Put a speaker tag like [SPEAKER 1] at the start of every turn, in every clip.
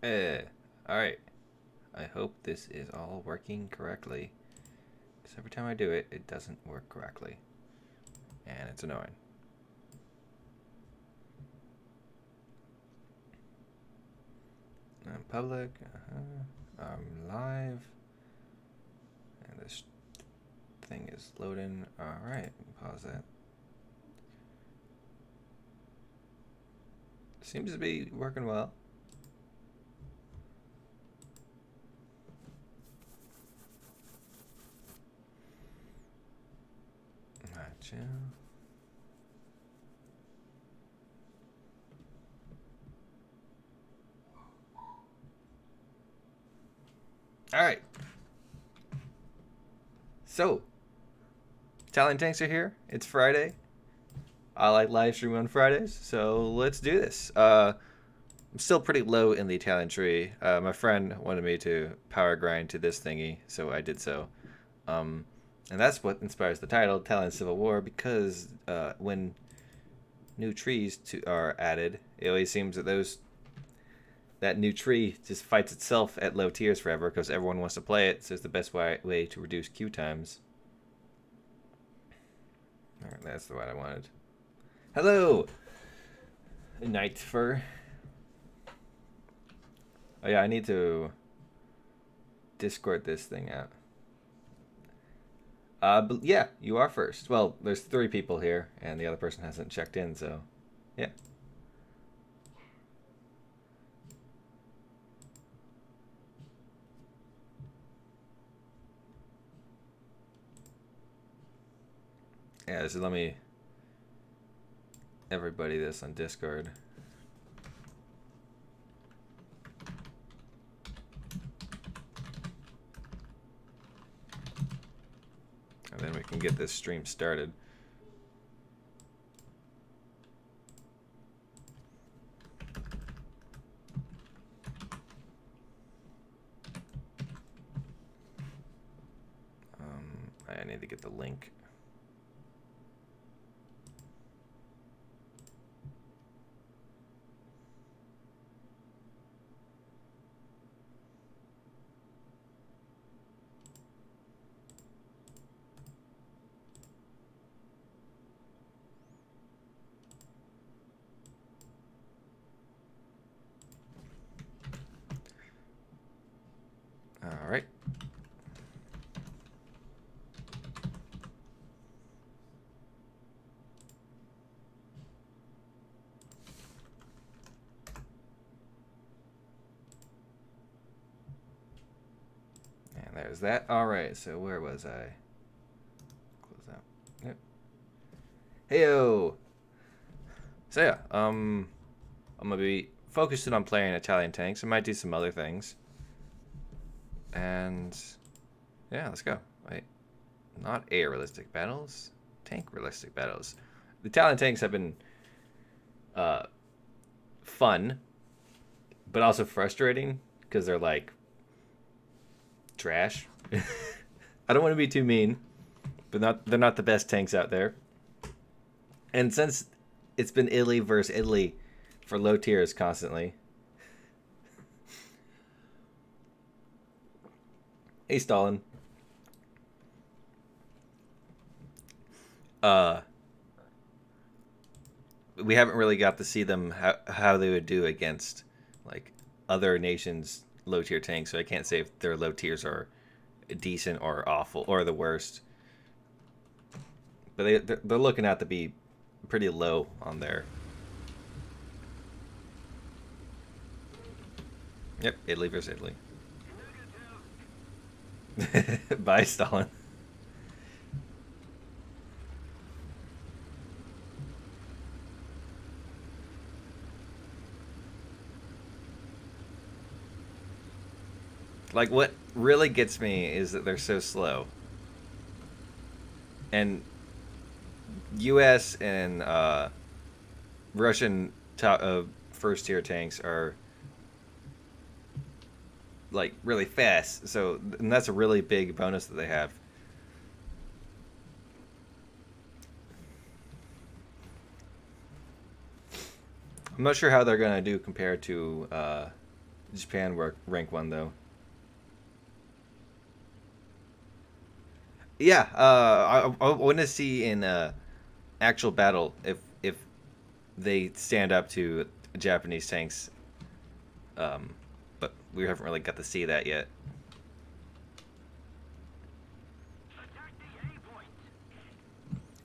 [SPEAKER 1] Alright. I hope this is all working correctly. Because every time I do it, it doesn't work correctly. And it's annoying. I'm public. I'm live. And this thing is loading. Alright, pause that. Seems to be working well. Gotcha. Alright. So, Italian tanks are here. It's Friday. I like live stream on Fridays, so let's do this. I'm still pretty low in the Italian tree. My friend wanted me to power grind to this thingy, so I did so. And that's what inspires the title, Italian Civil War, because when new trees are added, it always seems that that new tree just fights itself at low tiers forever because everyone wants to play it, so it's the best way to reduce queue times. Alright, that's the one I wanted. Hello, Night Fur. Oh yeah, I need to Discord this thing out. But yeah, you are first. Well, there's 3 people here, and the other person hasn't checked in, so yeah. Yeah, so let me everybody this on Discord. And then we can get this stream started. I need to get the link. All right. And there's that. All right, so where was I? Close out. Yep. Heyo. So yeah, I'm gonna be focusing on playing Italian tanks. I might do some other things. And yeah, let's go. Wait, not air realistic battles, tank realistic battles. The Italian tanks have been fun, but also frustrating because they're like trash. I don't want to be too mean, but they're not the best tanks out there. And since it's been Italy versus Italy for low tiers constantly. Hey, Stalin. We haven't really got to see them how they would do against like other nations' low tier tanks, so I can't say if their low tiers are decent or awful or the worst. But they're looking out to be pretty low on there. Yep, Italy versus Italy. Bye, Stalin. Like, what really gets me is that they're so slow. And U.S. and Russian first tier tanks are like really fast, so and that's a really big bonus that they have. I'm not sure how they're gonna do compared to Japan rank 1 though. Yeah, I want to see in actual battle if they stand up to Japanese tanks. But we haven't really got to see that yet.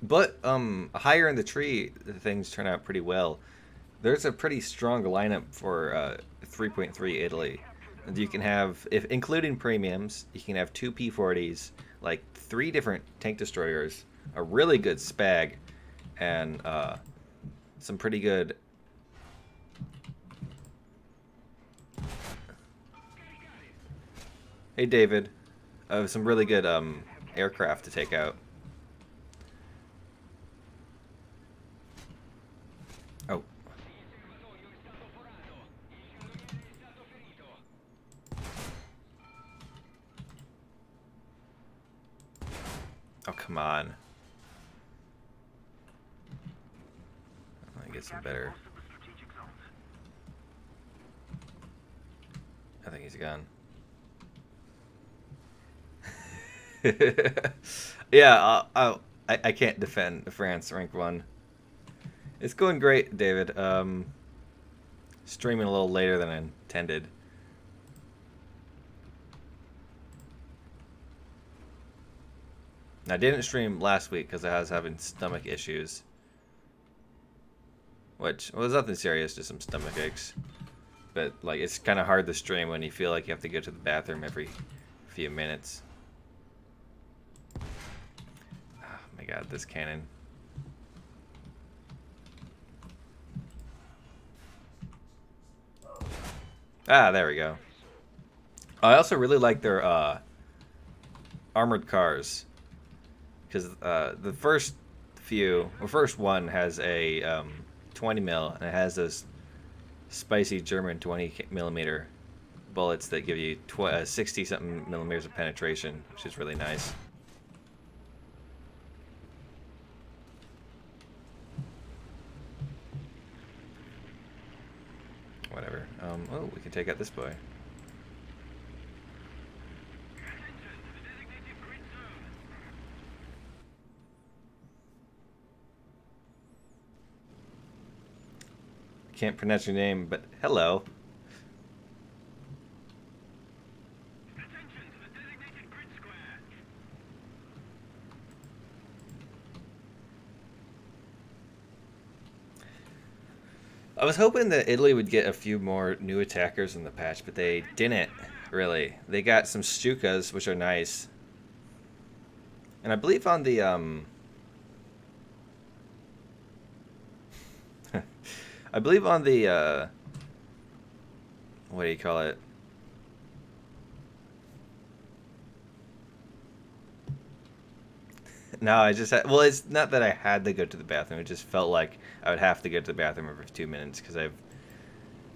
[SPEAKER 1] But higher in the tree, things turn out pretty well. There's a pretty strong lineup for 3.3 Italy. You can have, if including premiums, you can have 2 P40s, like 3 different tank destroyers, a really good spag, and some pretty good. Hey David, some really good aircraft to take out. Oh. Oh, come on. Let me get some better. I think he's gone. Yeah, I can't defend France rank 1. It's going great, David. Streaming a little later than I intended. I didn't stream last week because I was having stomach issues. Which was nothing serious, just some stomach aches. But like, it's kind of hard to stream when you feel like you have to go to the bathroom every few minutes. Oh my god, this cannon. Ah, there we go. I also really like their armored cars. Because the first one has a 20 mil, and it has those spicy German 20 millimeter bullets that give you 60 something millimeters of penetration, which is really nice. Whatever. Oh, we can take out this boy. Can't pronounce your name, but hello. I was hoping that Italy would get a few more new attackers in the patch, but they didn't, really. They got some Stukas, which are nice. And I believe on the, I believe on the, what do you call it? No, I just had, well, it's not that I had to go to the bathroom. It just felt like I would have to go to the bathroom every 2 minutes because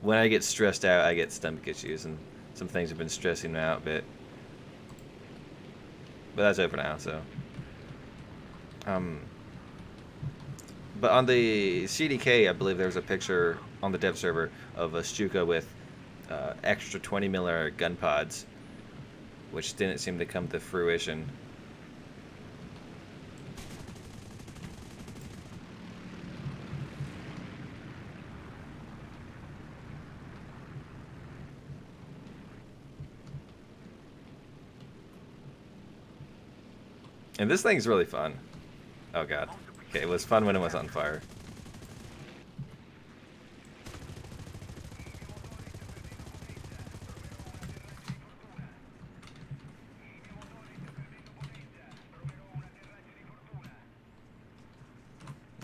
[SPEAKER 1] when I get stressed out, I get stomach issues, and some things have been stressing me out a bit. But that's over now, so. But on the CDK, I believe there's a picture on the dev server of a Stuka with extra 20 miller gun pods, which didn't seem to come to fruition. And this thing's really fun. Oh god. Okay, it was fun when it was on fire.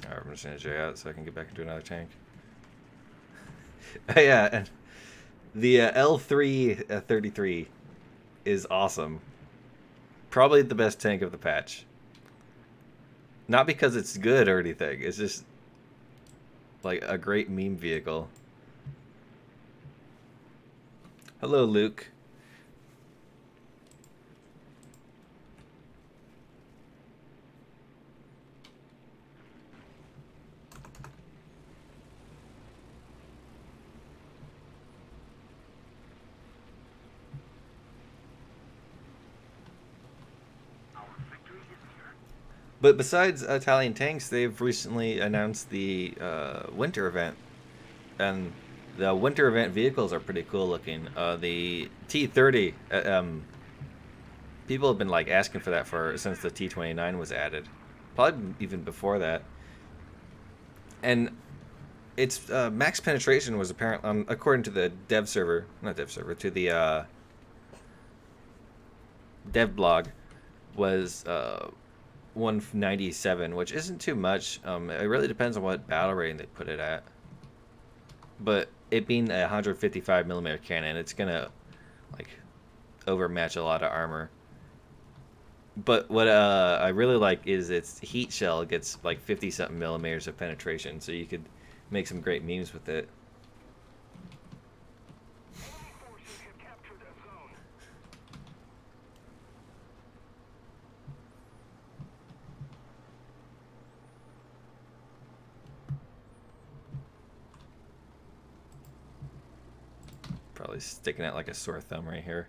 [SPEAKER 1] Alright, I'm just gonna jay out so I can get back into another tank. Yeah, and the L333 is awesome. Probably the best tank of the patch. Not because it's good or anything, it's just like a great meme vehicle. Hello, Luke. But besides Italian tanks, they've recently announced the winter event, and the winter event vehicles are pretty cool looking. The T-30, people have been like asking for that since the T-29 was added, probably even before that. And its max penetration was apparent, according to the dev server, not dev server, to the dev blog, was 197, which isn't too much. It really depends on what battle rating they put it at. But it being a 155 millimeter cannon, it's gonna like overmatch a lot of armor. But what I really like is its heat shell gets like 50 something millimeters of penetration, so you could make some great memes with it. Probably sticking out like a sore thumb right here.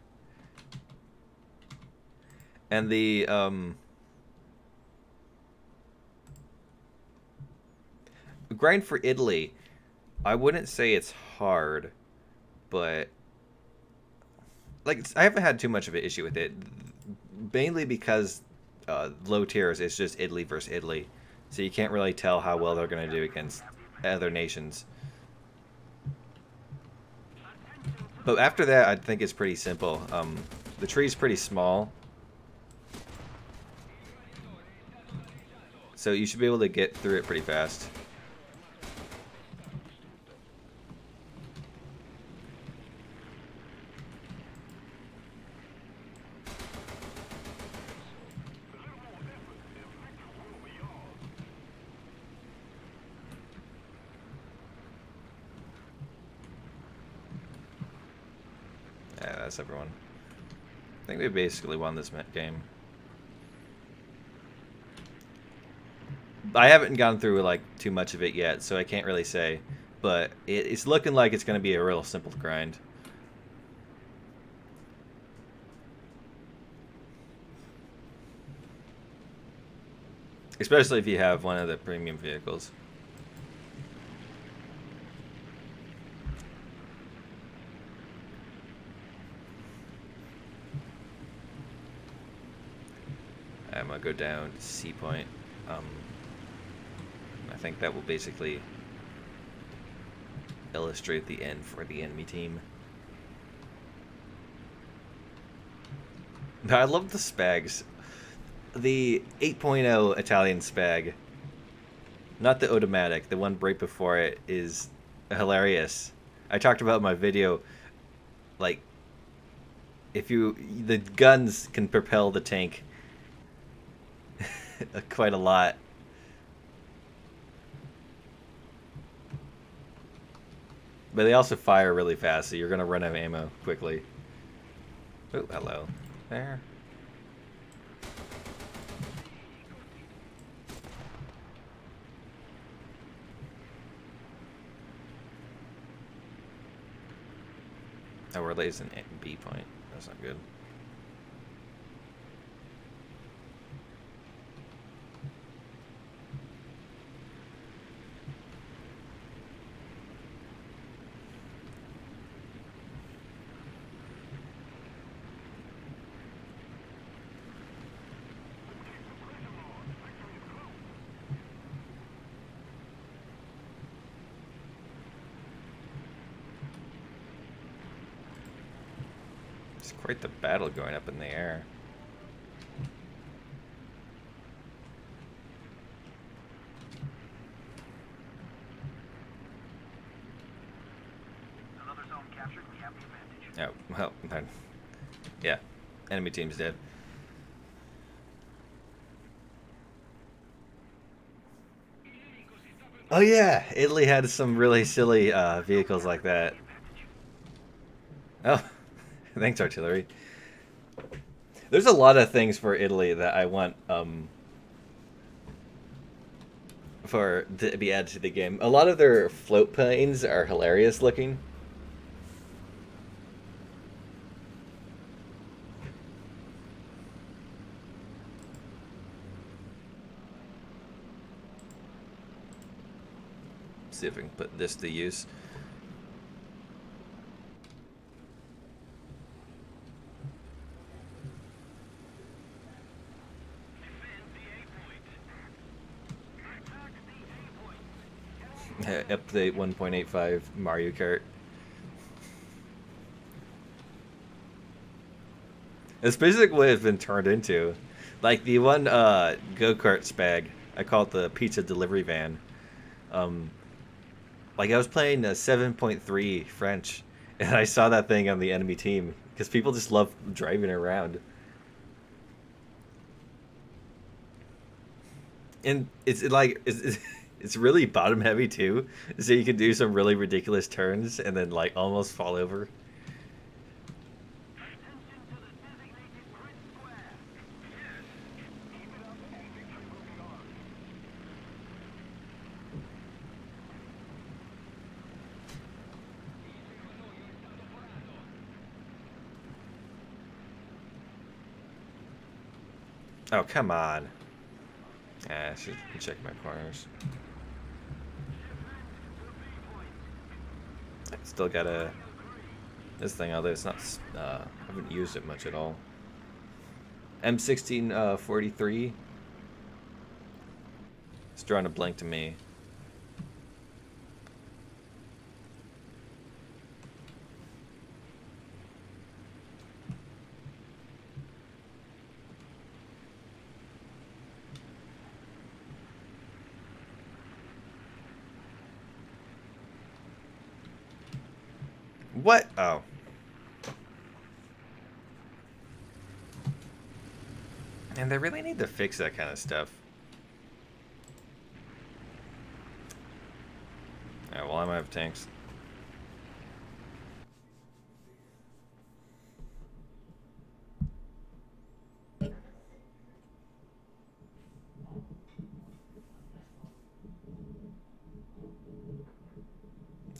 [SPEAKER 1] And the grind for Italy, I wouldn't say it's hard, but like I haven't had too much of an issue with it, mainly because low tiers it's just Italy versus Italy, so you can't really tell how well they're going to do against other nations. But after that, I think it's pretty simple. The tree's pretty small, so you should be able to get through it pretty fast. Yeah, that's everyone. I think we basically won this game. I haven't gone through like too much of it yet, so I can't really say. But it's looking like it's going to be a real simple grind. Especially if you have one of the premium vehicles. I'm going to go down to C point. I think that will basically illustrate the end for the enemy team. I love the Spags. The 8.0 Italian Spag, not the automatic, the one right before it, is hilarious. I talked about in my video, like, the guns can propel the tank quite a lot. But they also fire really fast, so you're going to run out of ammo quickly. Oh, hello. There. Oh, we're lays in B point. That's not good. It's quite the battle going up in the air.
[SPEAKER 2] Another zone captured. We have the advantage.
[SPEAKER 1] Oh, well, then, yeah. Enemy team's dead. Oh yeah, Italy had some really silly vehicles like that. Oh, thanks, artillery. There's a lot of things for Italy that I want for to be added to the game. A lot of their float planes are hilarious looking. see if I can put this to use. Update 1.85 Mario Kart. It's basically what it's been turned into. Like the one go-kart spag, I call it the pizza delivery van. Like I was playing 7.3 French, and I saw that thing on the enemy team because people just love driving around. And it's really bottom heavy too, so you can do some really ridiculous turns and then like almost fall over. Oh, come on. I should check my corners. I still got this thing, although it's not, I haven't used it much at all. M1643. It's drawing a blank to me. What? Oh. And they really need to fix that kind of stuff. Yeah, well, I'm out of tanks.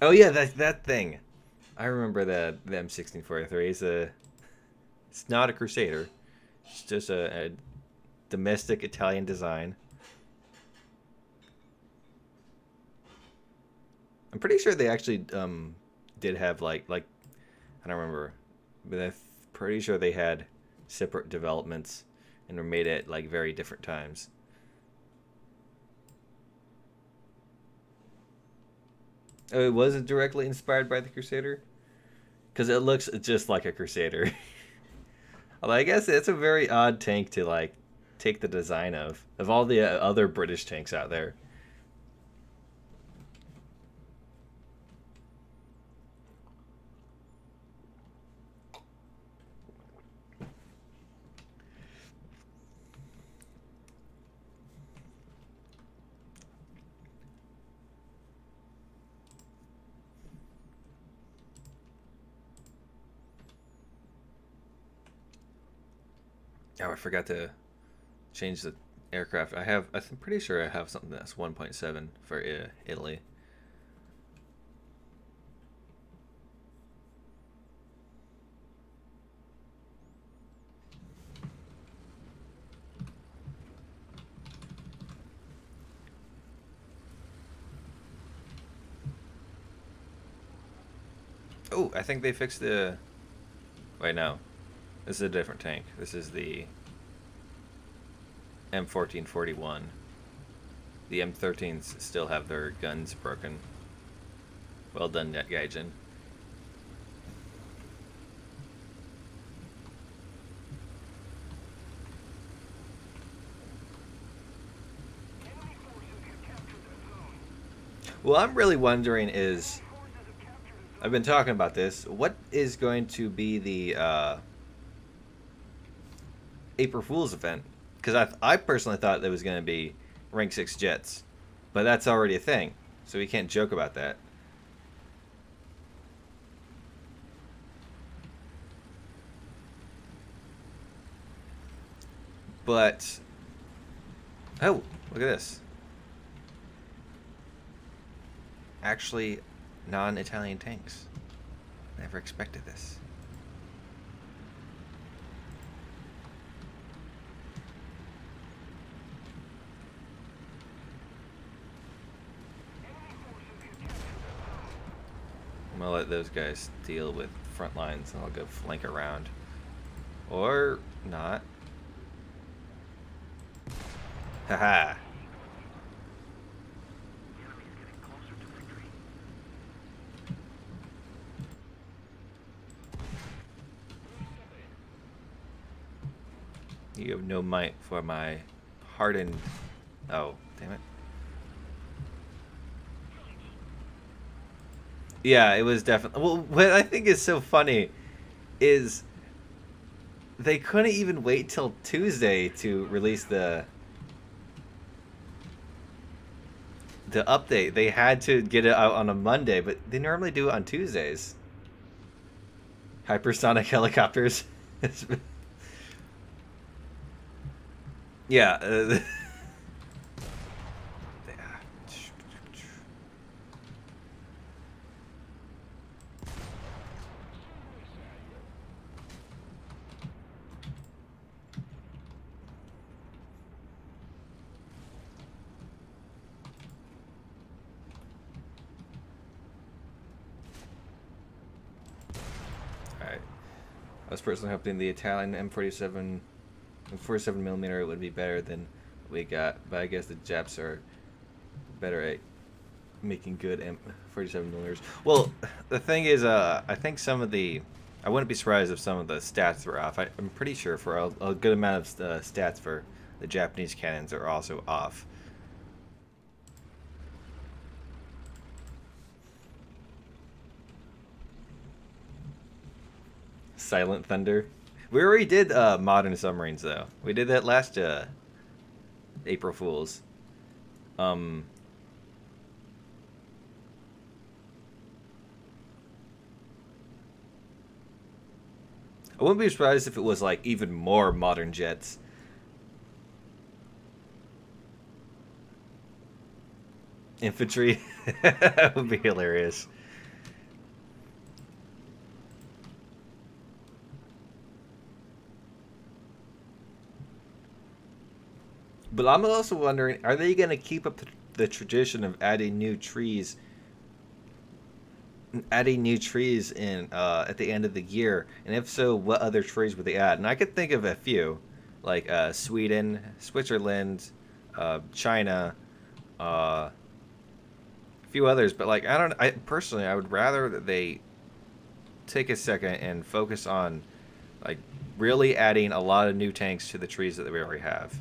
[SPEAKER 1] Oh yeah, that thing. I remember the M1643. It's not a Crusader. It's just a domestic Italian design. I'm pretty sure they actually did have like I don't remember, but I'm pretty sure they had separate developments and were made at like very different times. Oh, it wasn't directly inspired by the Crusader? Because it looks just like a Crusader. Although I guess it's a very odd tank to like take the design of all the other British tanks out there. Oh, I forgot to change the aircraft. I'm pretty sure I have something that's 1.7 for Italy. Oh, I think they fixed the... Wait, no. This is a different tank. This is the M1441. The M13s still have their guns broken. Well done, Gaijin. Well, I'm really wondering is... I've been talking about this. What is going to be the April Fool's event? Because I personally thought there was going to be rank 6 jets. But that's already a thing. So we can't joke about that. But... Oh, look at this. Actually, non-Italian tanks. Never expected this. I'm gonna let those guys deal with front lines, and I'll go flank around. Or not. Haha. You have no might for my hardened... Oh, damn it. Yeah, it was definitely... Well, what I think is so funny is they couldn't even wait till Tuesday to release the update. They had to get it out on a Monday, but they normally do it on Tuesdays. Hypersonic helicopters. Yeah. Alright. I was personally hoping the Italian M47 47mm would be better than what we got, but I guess the Japs are better at making good M47mm. Well, the thing is, I think some of the... I wouldn't be surprised if some of the stats were off. I'm pretty sure for a good amount of stats for the Japanese cannons are also off. Silent Thunder. We already did modern submarines though. We did that last April Fools. I wouldn't be surprised if it was like even more modern jets. Infantry. That would be hilarious. But I'm also wondering, are they going to keep up the tradition of adding new trees in at the end of the year? And if so, what other trees would they add? And I could think of a few, like Sweden, Switzerland, China, a few others. But like, I personally, I would rather that they take a second and focus on like really adding a lot of new tanks to the trees that we already have.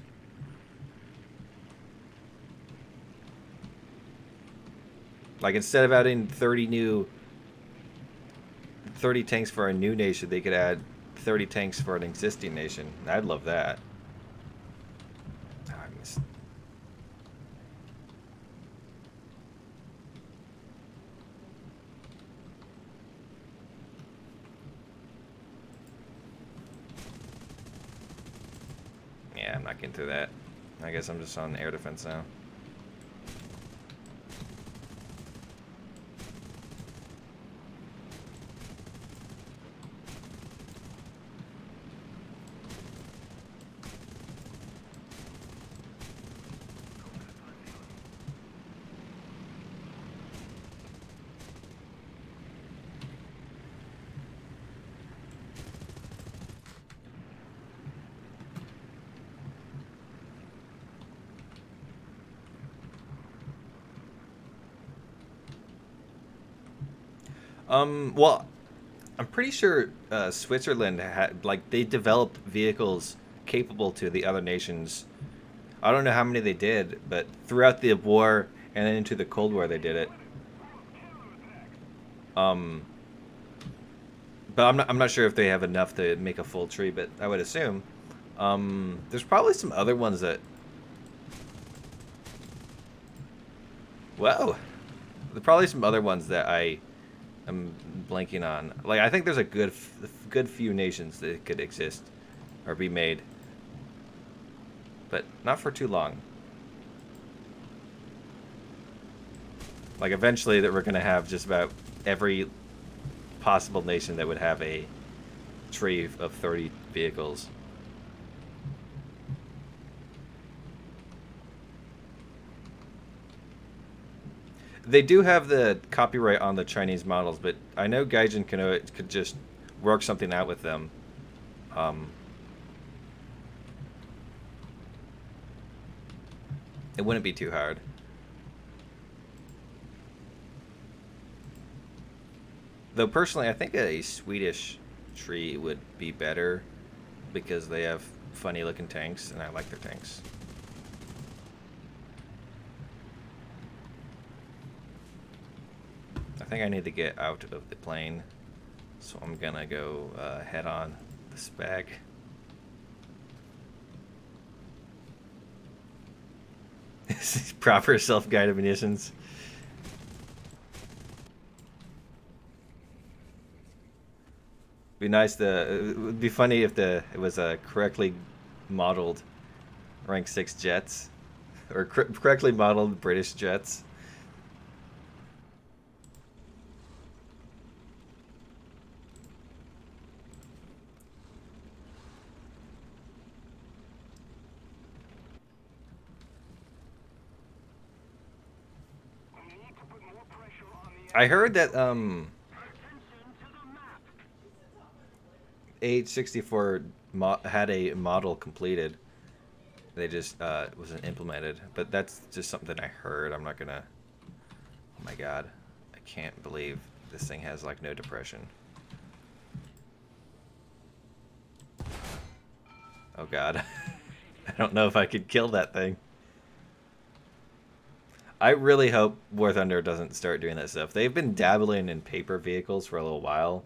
[SPEAKER 1] Like, instead of adding 30 tanks for a new nation, they could add 30 tanks for an existing nation. I'd love that. Oh, I missed. Yeah, I'm not getting through that. I guess I'm just on air defense now. Well, I'm pretty sure Switzerland had, like, they developed vehicles capable to the other nations. I don't know how many they did, but throughout the war and then into the Cold War, they did it. But I'm not sure if they have enough to make a full tree, but I would assume. There's probably some other ones that... Whoa! There's probably some other ones that I'm blanking on. Like, I think there's a good few nations that could exist or be made, but not for too long. Like, eventually that we're gonna have just about every possible nation that would have a tree of 30 vehicles. They do have the copyright on the Chinese models, but I know Gaijin could just work something out with them. It wouldn't be too hard. Though personally, I think a Swedish tree would be better because they have funny looking tanks, and I like their tanks. I think I need to get out of the plane, so I'm gonna go head on the spag. Proper self-guided munitions. Be nice to. It would be funny if it was a correctly modeled rank 6 jets, or correctly modeled British jets. I heard that AH-64 had a model completed. They just wasn't implemented, but that's just something I heard. I'm not gonna. Oh my god, I can't believe this thing has like no depression. Oh god, I don't know if I could kill that thing. I really hope War Thunder doesn't start doing that stuff. They've been dabbling in paper vehicles for a little while.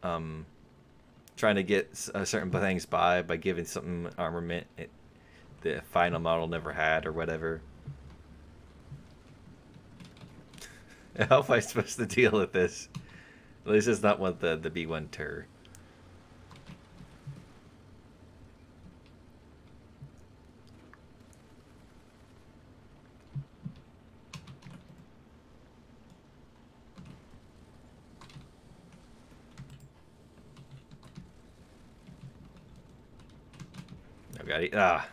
[SPEAKER 1] Trying to get certain things by giving something armament the final model never had or whatever. How am I supposed to deal with this? At least it's not what the B1 Tur. Oh god, ah.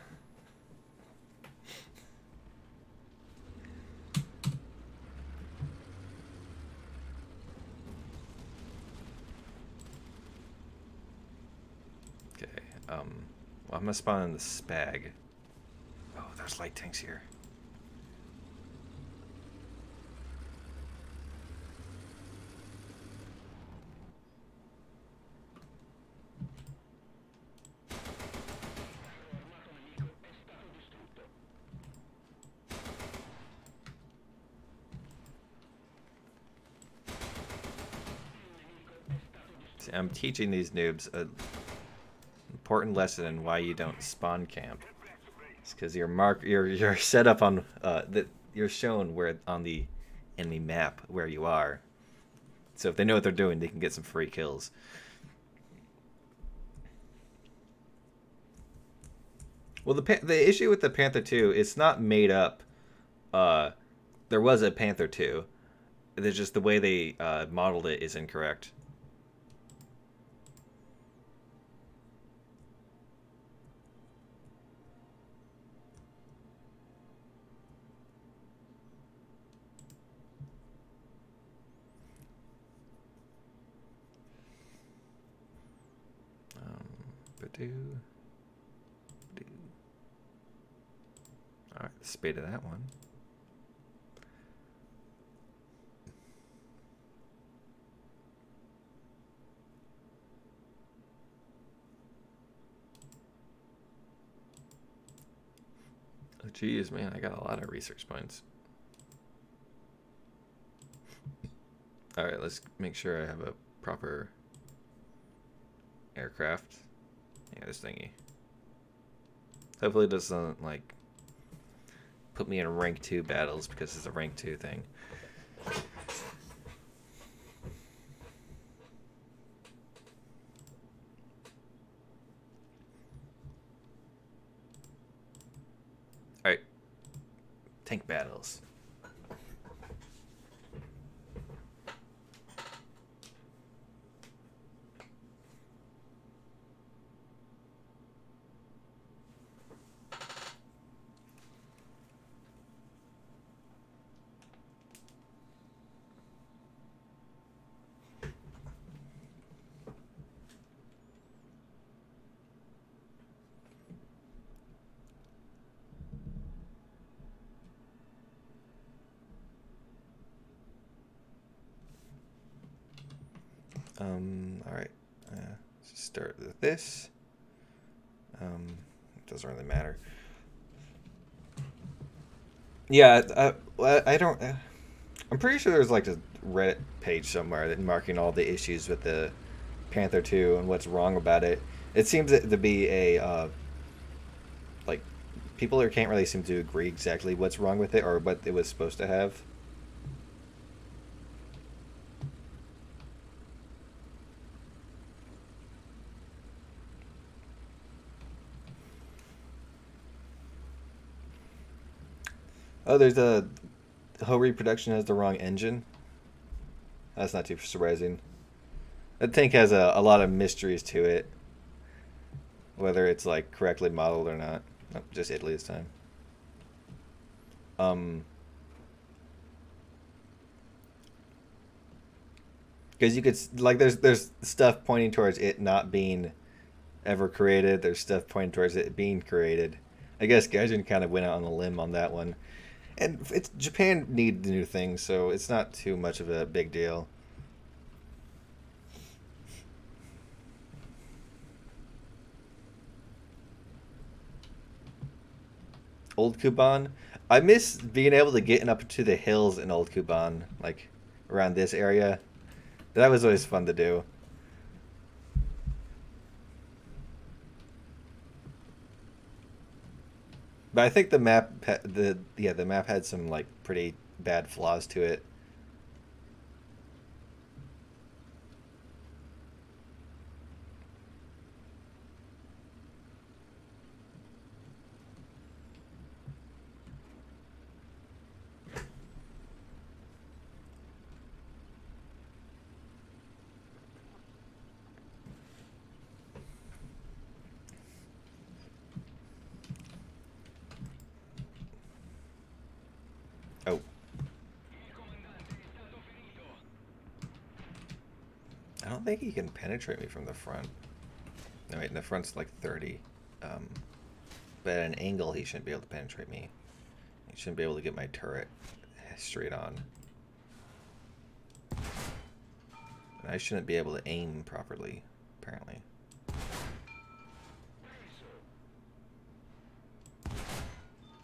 [SPEAKER 1] Okay, well, I'm gonna spawn in the spag. Oh, there's light tanks here. See, I'm teaching these noobs an important lesson in why you don't spawn camp. It's because you're set up on that you're shown where on the enemy map where you are. So if they know what they're doing, they can get some free kills. Well, the issue with the Panther 2, it's not made up. There was a Panther 2. There's just the way they modeled it is incorrect. Alright, the speed of that one. Oh geez, man, I got a lot of research points. Alright, let's make sure I have a proper aircraft. Yeah, this thingy. Hopefully it doesn't, like, put me in rank 2 battles because it's a rank 2 thing. Alright. Tank battles. All right. Let's start with this. It doesn't really matter. Yeah, I don't. I'm pretty sure there's like a Reddit page somewhere that marking all the issues with the Panther 2 and what's wrong about it. It seems to be a like people there can't really seem to agree exactly what's wrong with it or what it was supposed to have. Oh, there's a whole reproduction has the wrong engine. That's not too surprising. That tank has a lot of mysteries to it, whether it's like correctly modeled or not. Nope, just Italy this time. Because you could like there's stuff pointing towards it not being ever created. There's stuff pointing towards it being created. I guess Gaijin kind of went out on a limb on that one. And it's Japan needs new things, so it's not too much of a big deal. Old Kuban, I miss being able to get up to the hills in Old Kuban, like around this area. That was always fun to do. But I think the map had some like pretty bad flaws to it. Oh. I don't think he can penetrate me from the front. No, wait, the front's like 30. But at an angle, he shouldn't be able to penetrate me. He shouldn't be able to get my turret straight on. And I shouldn't be able to aim properly, apparently.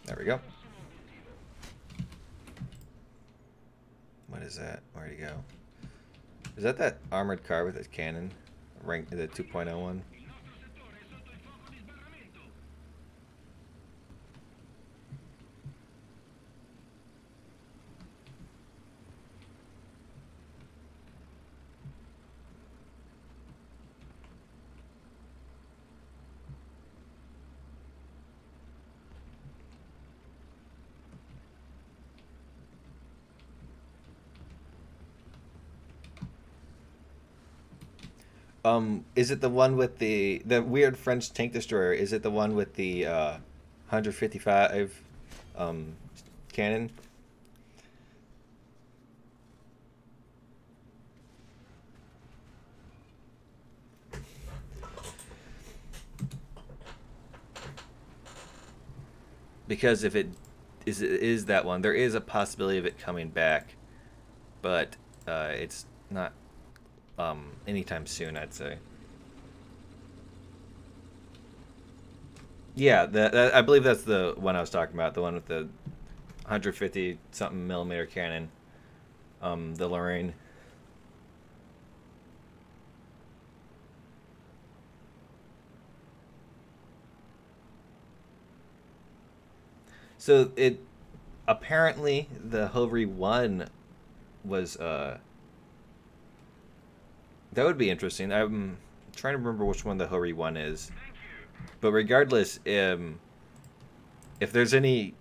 [SPEAKER 1] There we go. What is that? Where'd he go? Is that armored car with its cannon? Rank the 2.0 one? Is it the one with the weird French tank destroyer? Is it the one with the 155 cannon? Because if it is that one, there is a possibility of it coming back, but it's not anytime soon, I'd say. Yeah, I believe that's the one I was talking about, the one with the 150 something millimeter cannon, the Lorraine. So it apparently the Hovry 1 was that would be interesting. I'm trying to remember which one the Hovry 1 is. But regardless, if there's any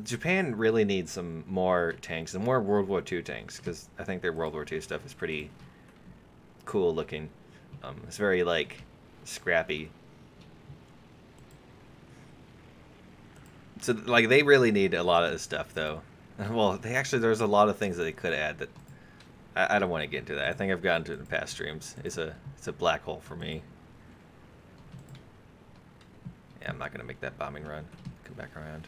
[SPEAKER 1] Japan really needs some more tanks and more World War II tanks, because I think their World War II stuff is pretty cool looking. It's very like scrappy. So like they really need a lot of this stuff though. Well, there's a lot of things that they could add that I don't want to get into that. I think I've gotten to it in past streams. It's a black hole for me. Yeah, I'm not gonna make that bombing run. Come back around.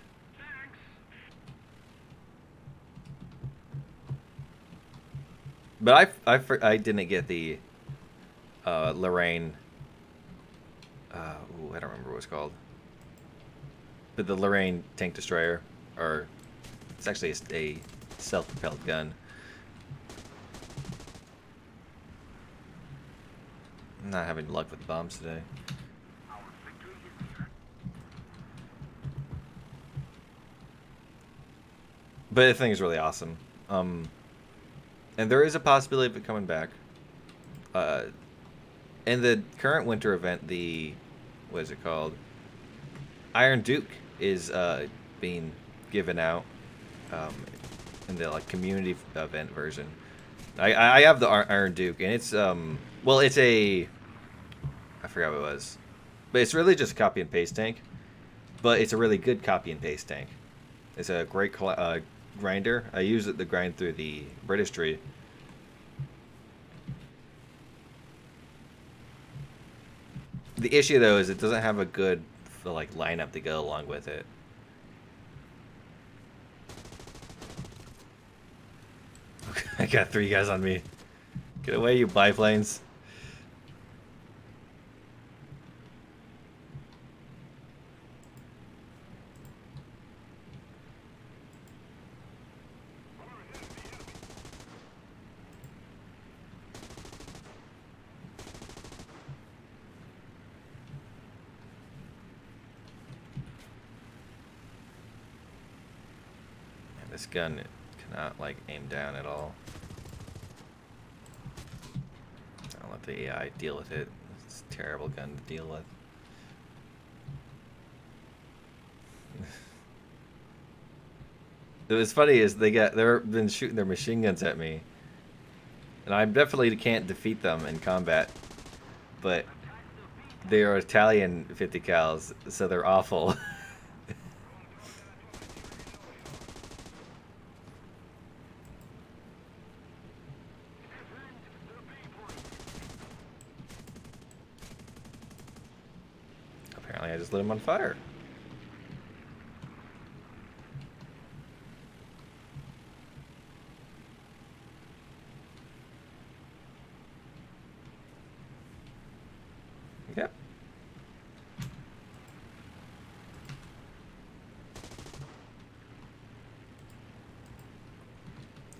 [SPEAKER 1] But I didn't get the Lorraine. I don't remember what it's called. But the Lorraine tank destroyer, or it's actually a self-propelled gun. I'm not having luck with bombs today.
[SPEAKER 2] Our victory is near.
[SPEAKER 1] But the thing is really awesome. And there is a possibility of it coming back. In the current winter event, what is it called? Iron Duke is being given out in the like community event version. I have the Iron Duke, and it's well, it's a I forgot what it was, but it's really just a copy and paste tank. But it's a really good copy and paste tank. It's a great grinder. I use it to grind through the British tree. The issue though is it doesn't have a good like lineup to go along with it. Okay, I got 3 guys on me. Get away, you biplanes. This gun cannot like aim down at all. I'll let the AI deal with it. It's a terrible gun to deal with. What's funny is they've been shooting their machine guns at me, and I definitely can't defeat them in combat. But they are Italian 50 cals, so they're awful. Apparently I just lit him on fire. Yep.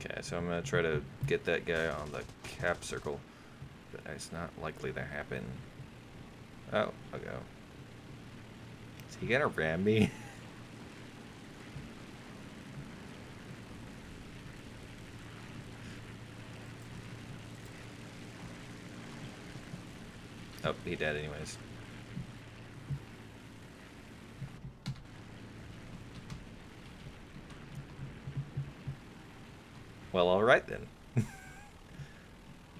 [SPEAKER 1] Okay, so I'm gonna try to get that guy on the cap circle, but it's not likely to happen. Oh, I'll go. Is he gonna ram me? Oh, he dead anyways. Well, alright then.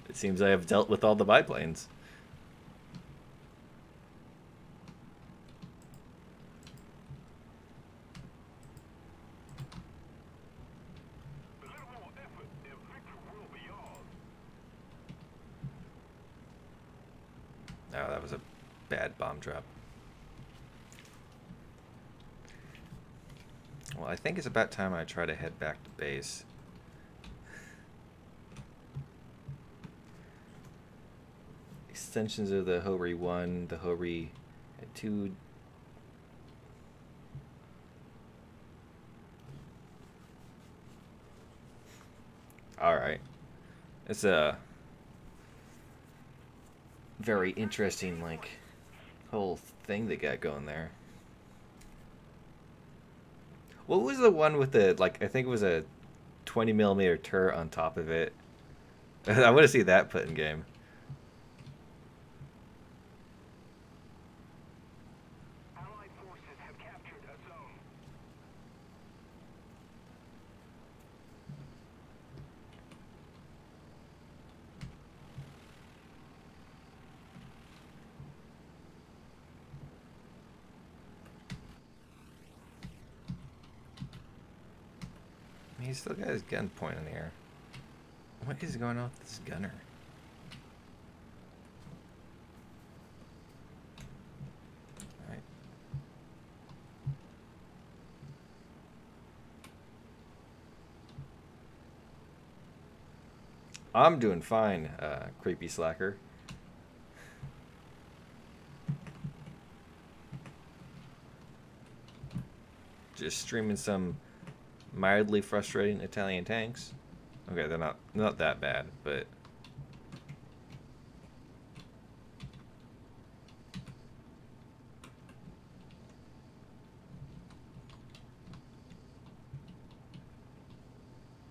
[SPEAKER 1] It seems I have dealt with all the biplanes. Oh, that was a bad bomb drop. Well, I think it's about time I try to head back to base. Extensions of the Hori 1, the Hori 2. Alright. It's a very interesting, like, whole thing they got going there. What was the one with the, like, I think it was a 20mm turret on top of it? I want to see that put in game.
[SPEAKER 2] Allied forces have captured a zone.
[SPEAKER 1] He's still got his gun pointed in the air. What is going on with this gunner? Alright. I'm doing fine, creepy slacker. just streaming some mildly frustrating Italian tanks. Okay, they're not that bad, but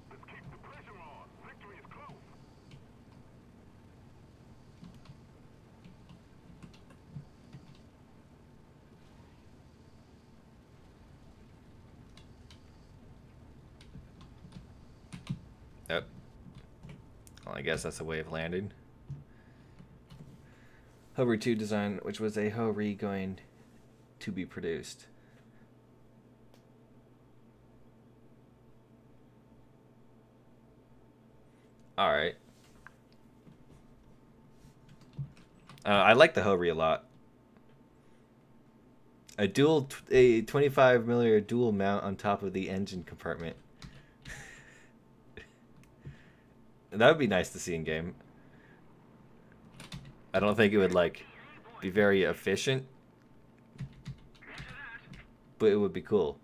[SPEAKER 2] Let's keep the pressure on. Victory is close.
[SPEAKER 1] oh, well, I guess that's a way of landing. Hover 2 design, which was a Ho-Re going to be produced. Alright. I like the Ho-Re a lot. A 25mm dual mount on top of the engine compartment. That would be nice to see in game. I don't think it would like be very efficient, but it would be cool.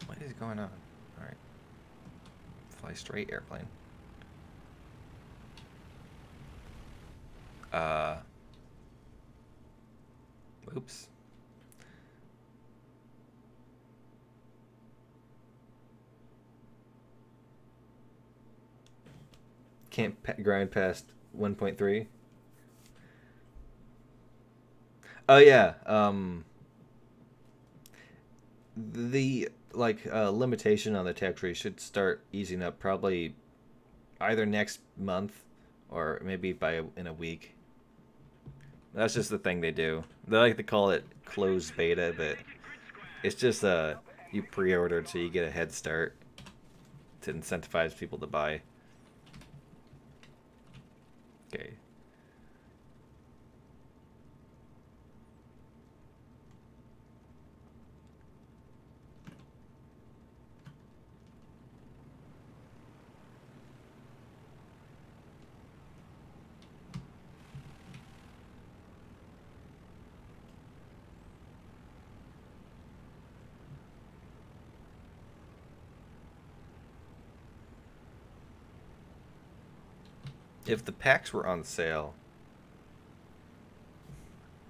[SPEAKER 1] What is going on? All right. Fly straight, airplane. Oops. Can't grind past 1.3. Oh yeah. The limitation on the tech tree should start easing up probably either next month or maybe in a week. That's just the thing they do. They like to call it closed beta, but it's just you pre-ordered so you get a head start to incentivize people to buy. Okay. If the packs were on sale,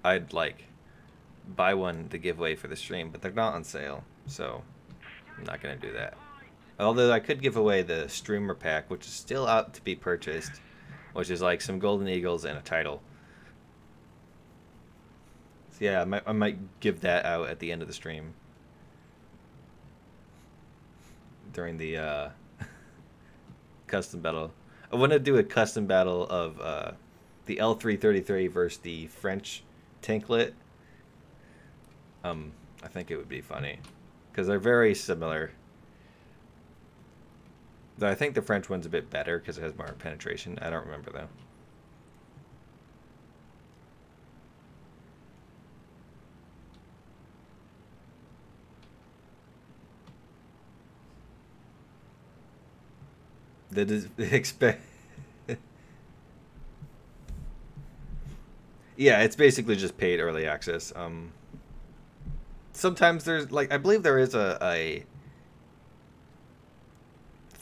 [SPEAKER 1] I'd buy one to give away for the stream, but they're not on sale, so I'm not gonna do that. Although I could give away the streamer pack, which is still out to be purchased, which is like some golden eagles and a title. So yeah, I might give that out at the end of the stream during the custom battle. I want to do a custom battle of the L333 versus the French tanklet. I think it would be funny because they're very similar. Though I think the French one's a bit better because it has more penetration. I don't remember though. Expect. Yeah, it's basically just paid early access. Sometimes there's I believe there is a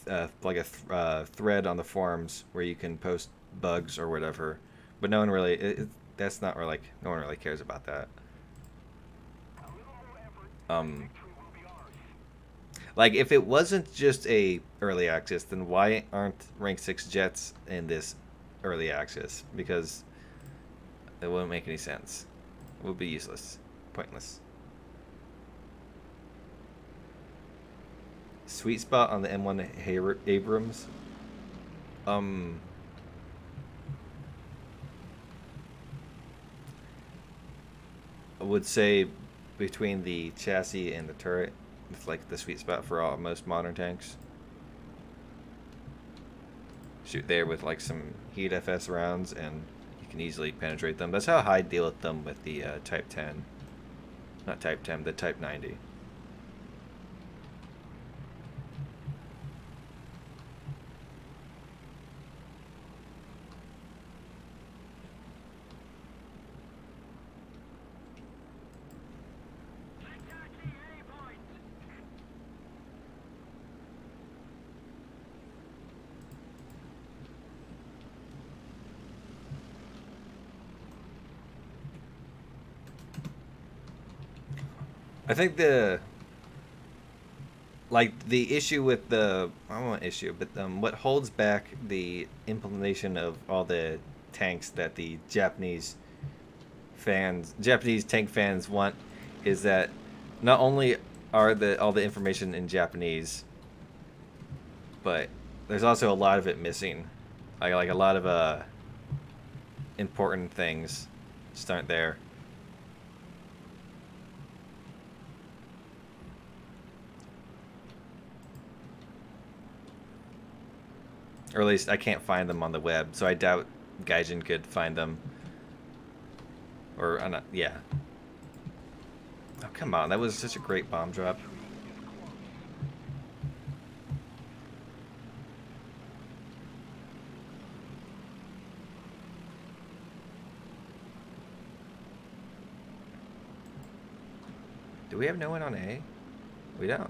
[SPEAKER 1] thread on the forums where you can post bugs or whatever, but no one really that's not really no one really cares about that. If it wasn't just a early access, then why aren't rank 6 jets in this early access? Because it wouldn't make any sense. It would be useless, pointless. Sweet spot on the M1 Abrams. I would say between the chassis and the turret, it's like the sweet spot for most modern tanks. Shoot there with some heat FS rounds, and can easily penetrate them. That's how I deal with them with the Type 10. Not Type 10, the Type 90. I think the issue with the I don't want issue, but what holds back the implementation of all the tanks that the Japanese tank fans want is that not only are all the information in Japanese, but there's also a lot of it missing. Like a lot of important things just aren't there. Or at least I can't find them on the web, so I doubt Gaijin could find them. Or, I'm not, yeah. Oh, come on, that was such a great bomb drop. Do we have no one on A? We don't.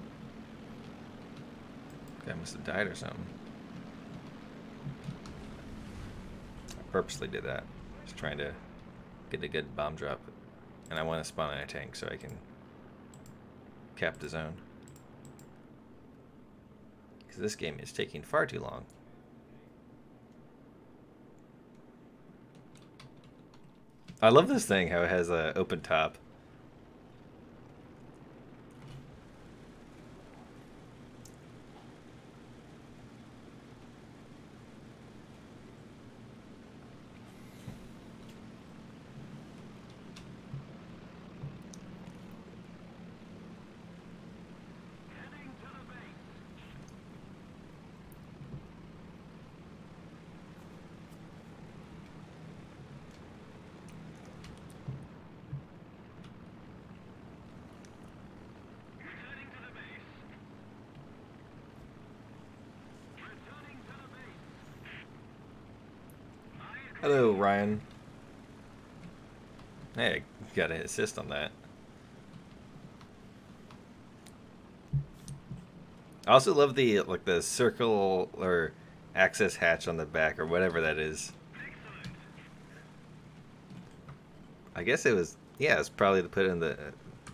[SPEAKER 1] Guy must have died or something. Purposely did that. Just trying to get a good bomb drop. And I want to spawn in a tank so I can cap the zone. Because this game is taking far too long. I love this thing, how it has an open top. Hello, Ryan. Hey, got an assist on that. I also love the the circle or access hatch on the back or whatever that is. I guess it was, yeah, it's probably to put in the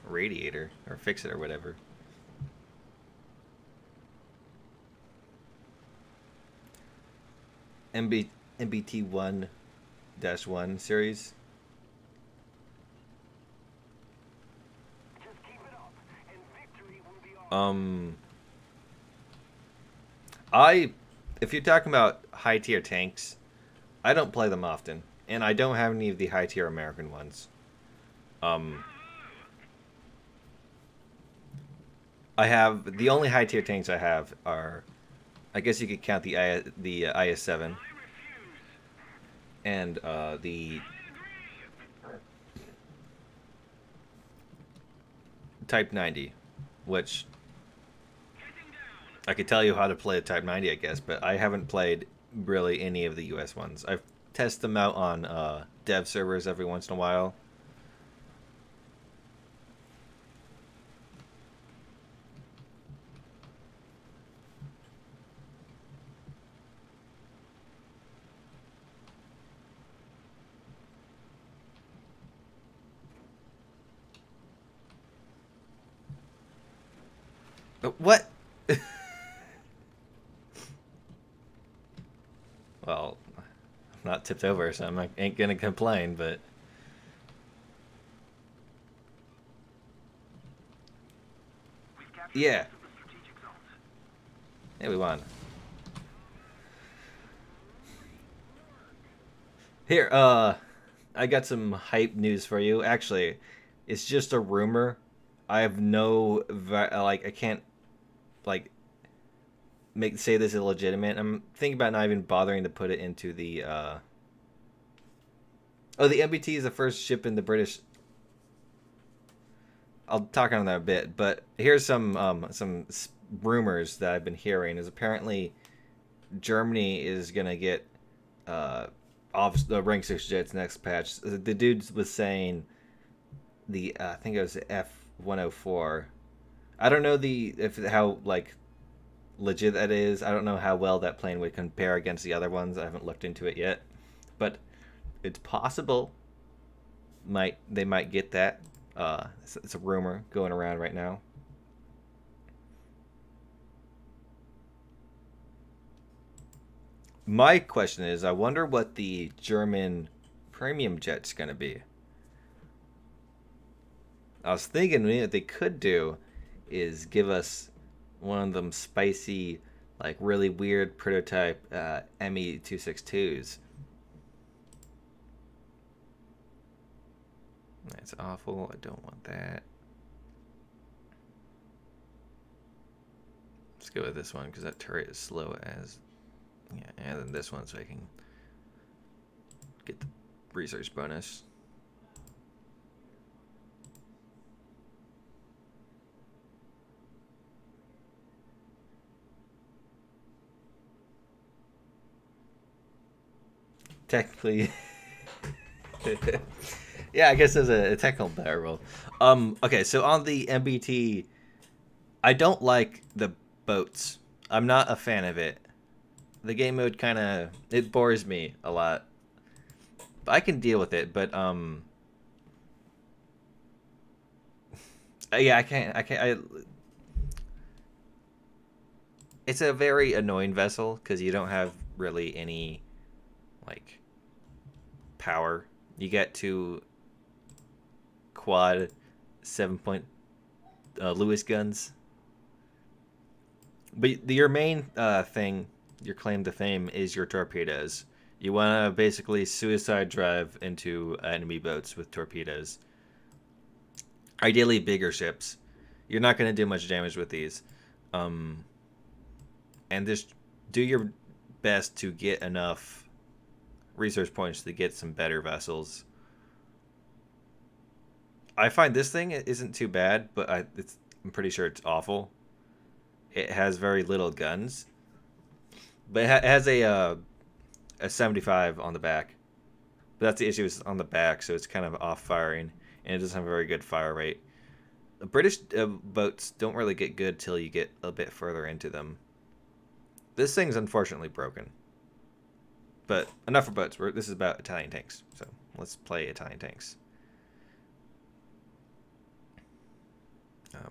[SPEAKER 1] radiator or fix it or whatever. MBT 1-1 series.
[SPEAKER 2] Just keep it up, and victory will be ours.
[SPEAKER 1] If you're talking about high tier tanks, I don't play them often, and I don't have any of the high tier American ones. I have the only high tier tanks I have are, I guess you could count the IS-7 and the Type 90, which I could tell you how to play a Type 90, I guess, but I haven't played really any of the US ones. I've tested them out on dev servers every once in a while. What? Well, I'm not tipped over, so I ain't gonna complain, but... Yeah. Yeah, we won. Here, I got some hype news for you. Actually, it's just a rumor. I have no, I can't, say this illegitimate. I'm thinking about not even bothering to put it into the Oh, the MBT is the first ship in the British. I'll talk on that a bit, but here's some rumors that I've been hearing. Is apparently Germany is gonna get off the rank 6 jets next patch. The dude was saying the I think it was F-104. I don't know how like legit that is. I don't know how well that plane would compare against the other ones. I haven't looked into it yet, but it's possible. They might get that. It's a rumor going around right now. My question is, I wonder what the German premium jet's gonna be. I was thinking what they could do is give us one of them spicy, like really weird prototype ME-262s. That's awful. I don't want that. Let's go with this one because that turret is slow as. Yeah, and then this one so I can get the research bonus. Technically. Yeah, I guess there's a technical barrel. Okay, so on the MBT, I don't like the boats. I'm not a fan of it. The game mode it bores me a lot. I can deal with it, but yeah, I can't. It's a very annoying vessel because you don't have really any like power. You get to quad 7-point Lewis guns, but your main thing, your claim to fame, is your torpedoes. You want to basically suicide drive into enemy boats with torpedoes. Ideally bigger ships. You're not going to do much damage with these. And just do your best to get enough research points to get some better vessels. I find this thing isn't too bad, but I'm pretty sure it's awful. It has very little guns, but it has a 75 on the back. But that's the issue, is on the back, so it's kind of off firing, and it doesn't have a very good fire rate. The British boats don't really get good till you get a bit further into them. This thing's unfortunately broken. But enough for boats. This is about Italian tanks, so let's play Italian tanks.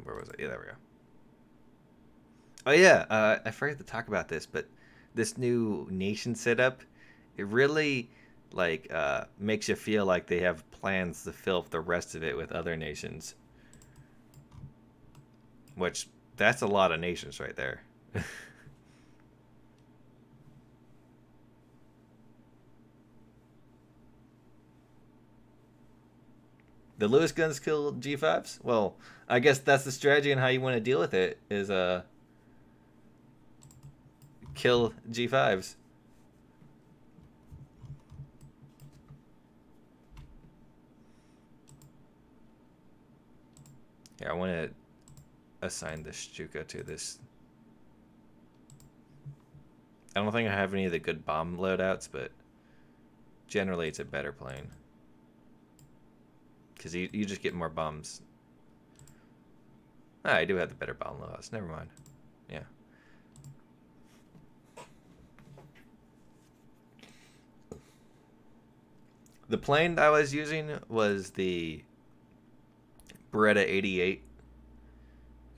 [SPEAKER 1] Where was it? Yeah, there we go. Oh yeah, I forgot to talk about this, but this new nation setup, it really like makes you feel like they have plans to fill the rest of it with other nations. Which, that's a lot of nations right there. The Lewis guns kill G5s? Well, I guess that's the strategy and how you want to deal with it, is kill G5s. Yeah, I want to assign the Stuka to this. I don't think I have any of the good bomb loadouts, but generally it's a better plane. Because you just get more bombs. Ah, I do have the better bomb loadouts. Never mind. Yeah. The plane I was using was the Beretta 88.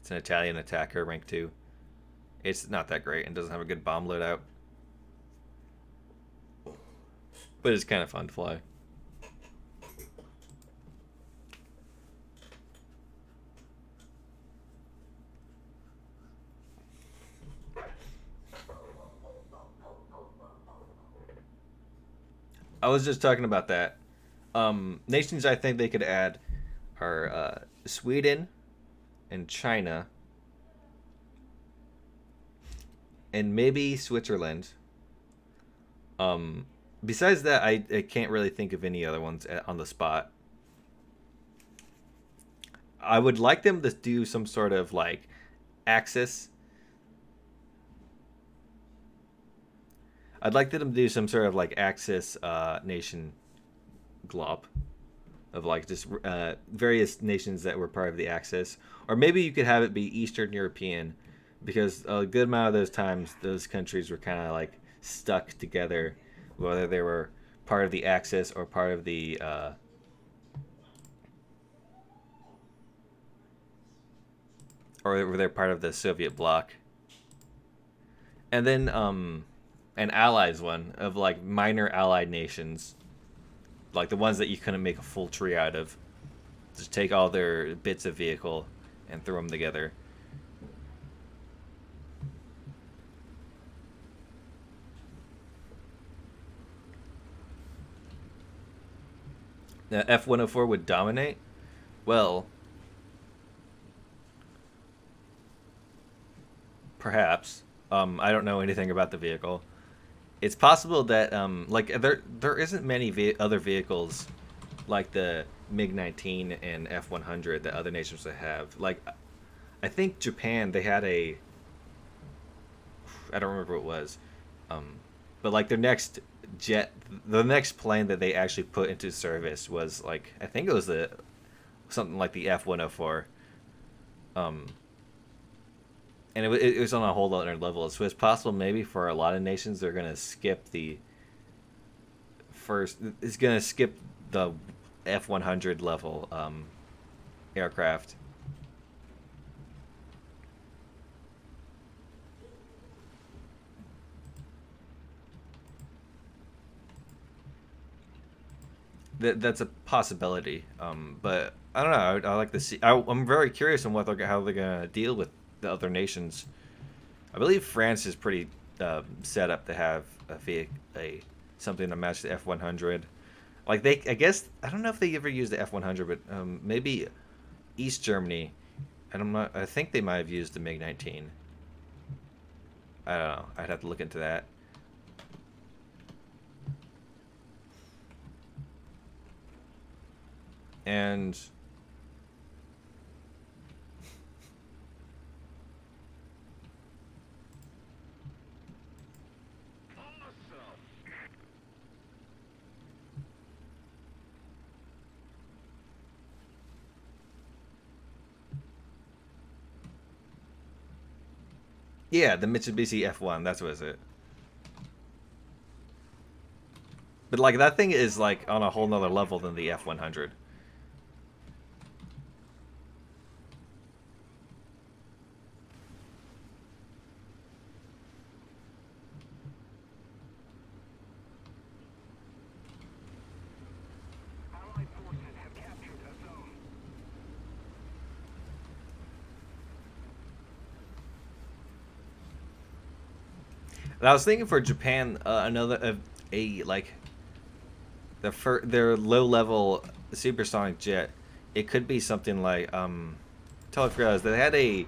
[SPEAKER 1] It's an Italian attacker, rank 2. It's not that great and doesn't have a good bomb loadout. But it's kind of fun to fly. I was just talking about that. Nations I think they could add are Sweden and China and maybe Switzerland. besides that, I can't really think of any other ones on the spot. I would like them to do some sort of like Axis. I'd like them to do some sort of like Axis nation glob of like just various nations that were part of the Axis, or maybe you could have it be Eastern European, because a good amount of those times those countries were kind of like stuck together, whether they were part of the Axis or part of the or they're part of the Soviet bloc. And then an allies one of like minor allied nations, like the ones that you couldn't make a full tree out of. Just take all their bits of vehicle and throw them together. Now, F-104 would dominate? Well, perhaps. I don't know anything about the vehicle. It's possible that like there isn't many other vehicles like the MiG-19 and F-100 that other nations would have. Like, I think Japan, they had a, I don't remember what it was, but like their next jet, the next plane that they actually put into service was like, I think it was something like the F-104. And it was on a whole other level. So it's possible maybe for a lot of nations they're gonna skip the first. It's gonna skip the F-100 level aircraft. That's a possibility. But I don't know. I like to see. I'm very curious on how they're gonna deal with the other nations. I believe France is pretty set up to have a something to match the F-100. Like I guess I don't know if they ever used the F-100, but maybe East Germany. I think they might have used the MiG-19. I don't know. I'd have to look into that. And yeah, the Mitsubishi F1, that's what it. But like that thing is like on a whole nother level than the F-100.
[SPEAKER 2] Allied forces have captured a zone.
[SPEAKER 1] And I was thinking for Japan, another like their low level supersonic jet. It could be something like totally forgot they had a.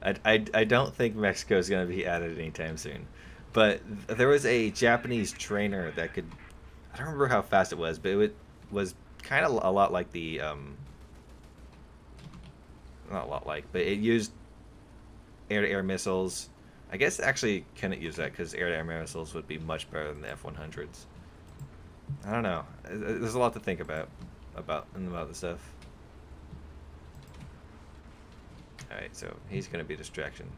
[SPEAKER 1] I don't think Mexico is going to be added anytime soon, but there was a Japanese trainer that could. I don't remember how fast it was, but was kind of a lot like the not a lot like, but it used air-to-air missiles. I guess actually couldn't use that because air-to-air missiles would be much better than the F-100s. I don't know. There's a lot to think about this stuff. Alright, so he's going to be a distraction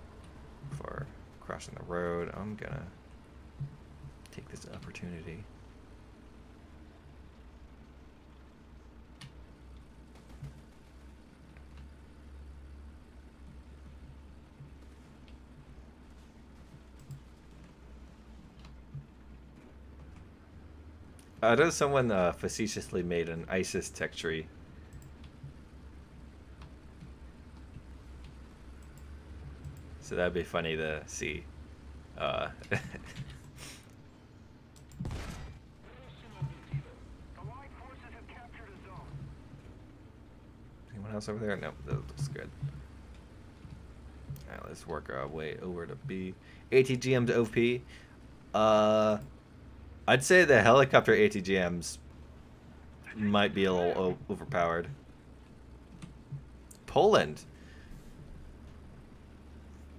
[SPEAKER 1] for crossing the road. I'm going to take this opportunity. I know someone facetiously made an ISIS tech tree. So that'd be funny to see.
[SPEAKER 2] Allied forces have captured a zone.
[SPEAKER 1] Anyone else over there? No, that looks good. Alright, let's work our way over to B. ATGM's OP. I'd say the helicopter ATGMs might be a little overpowered. Poland.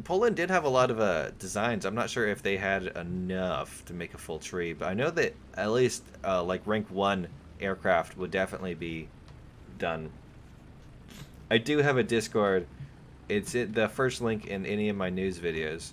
[SPEAKER 1] Poland did have a lot of designs. I'm not sure if they had enough to make a full tree, but I know that at least like rank 1 aircraft would definitely be done. I do have a Discord. It's the first link in any of my news videos.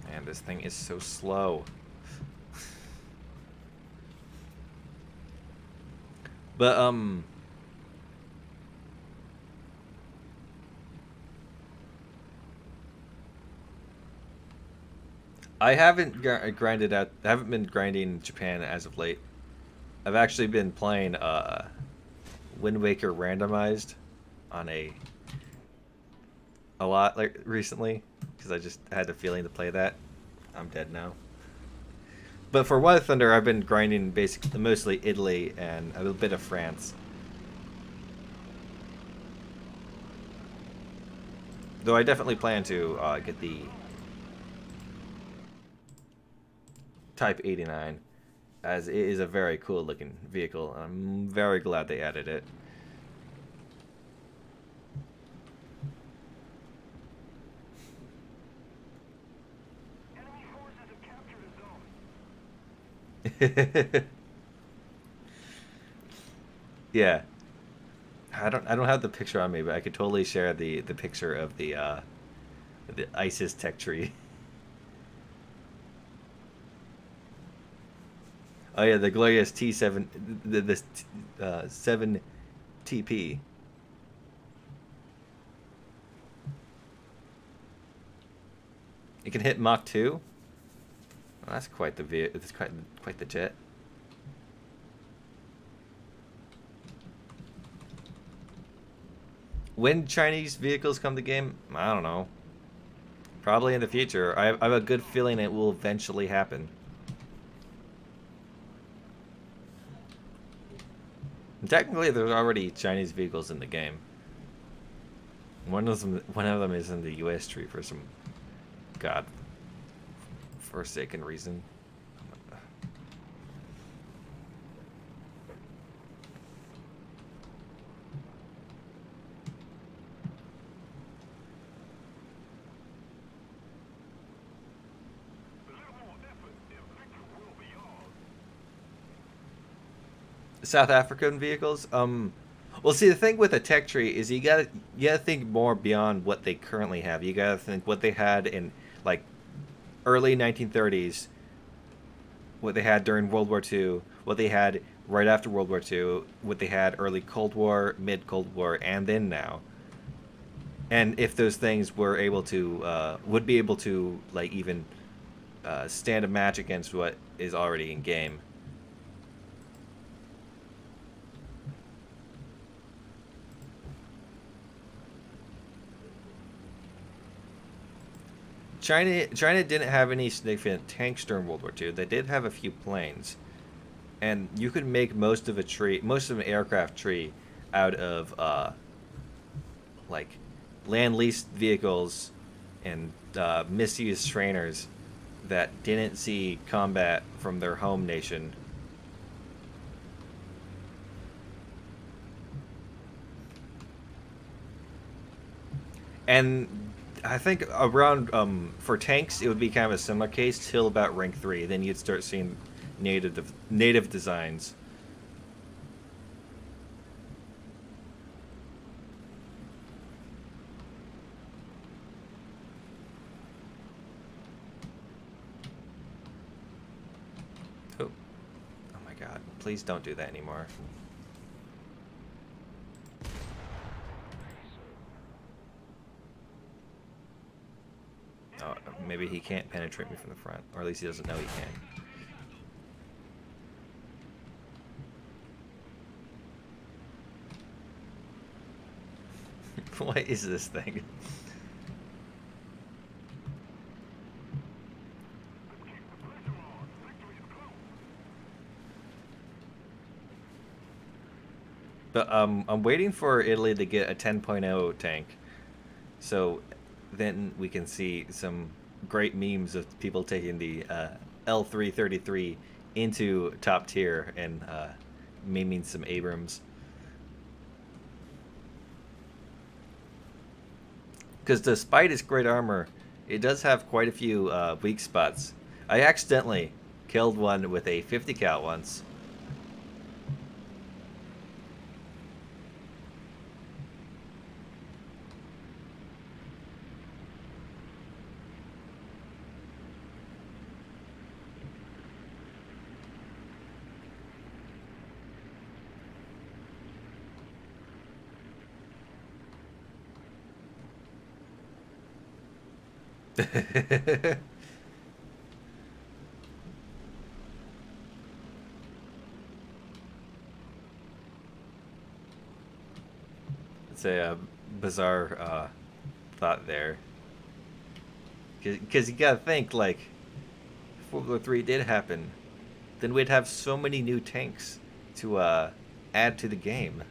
[SPEAKER 1] Man, this thing is so slow. But I haven't grinded out. I haven't been grinding Japan as of late. I've actually been playing Wind Waker randomized on a lot like recently because I just had the feeling to play that. I'm dead now. But for War Thunder, I've been grinding basically mostly Italy and a little bit of France. Though I definitely plan to get the Type 89, as it is a very cool looking vehicle, and I'm very glad they added it.
[SPEAKER 2] Enemy forces have captured a zone.
[SPEAKER 1] Yeah, I don't have the picture on me, but I could totally share the picture of the ISIS tech tree. Oh yeah, the glorious T7, the 7 TP. It can hit Mach 2. Well, that's quite the it's quite the jet. When Chinese vehicles come to game, I don't know. Probably in the future. I have a good feeling it will eventually happen. And technically, there's already Chinese vehicles in the game. One of them is in the U.S. tree for some god-forsaken reason. South African vehicles. Well, see, the thing with a tech tree is you gotta think more beyond what they currently have. You gotta think what they had in like early 1930s, what they had during World War II, what they had right after World War II, what they had early Cold War, mid Cold War, and then now. And if those things were able to, would be able to like even stand a match against what is already in game. China didn't have any significant tanks during World War II. They did have a few planes, and you could make most of an aircraft tree out of like land leased vehicles and misused trainers that didn't see combat from their home nation. And I think around for tanks it would be kind of a similar case till about rank 3. Then you'd start seeing native designs. Oh, oh my God! Please don't do that anymore. maybe he can't penetrate me from the front, or at least he doesn't know he can. What is this thing? But I'm waiting for Italy to get a 10.0 tank, so then we can see some great memes of people taking the L333 into top tier and memeing some Abrams. Because despite its great armor, it does have quite a few weak spots. I accidentally killed one with a 50 cal once. It's a bizarre thought there. Because you gotta think, like, if World War III did happen, then we'd have so many new tanks to add to the game.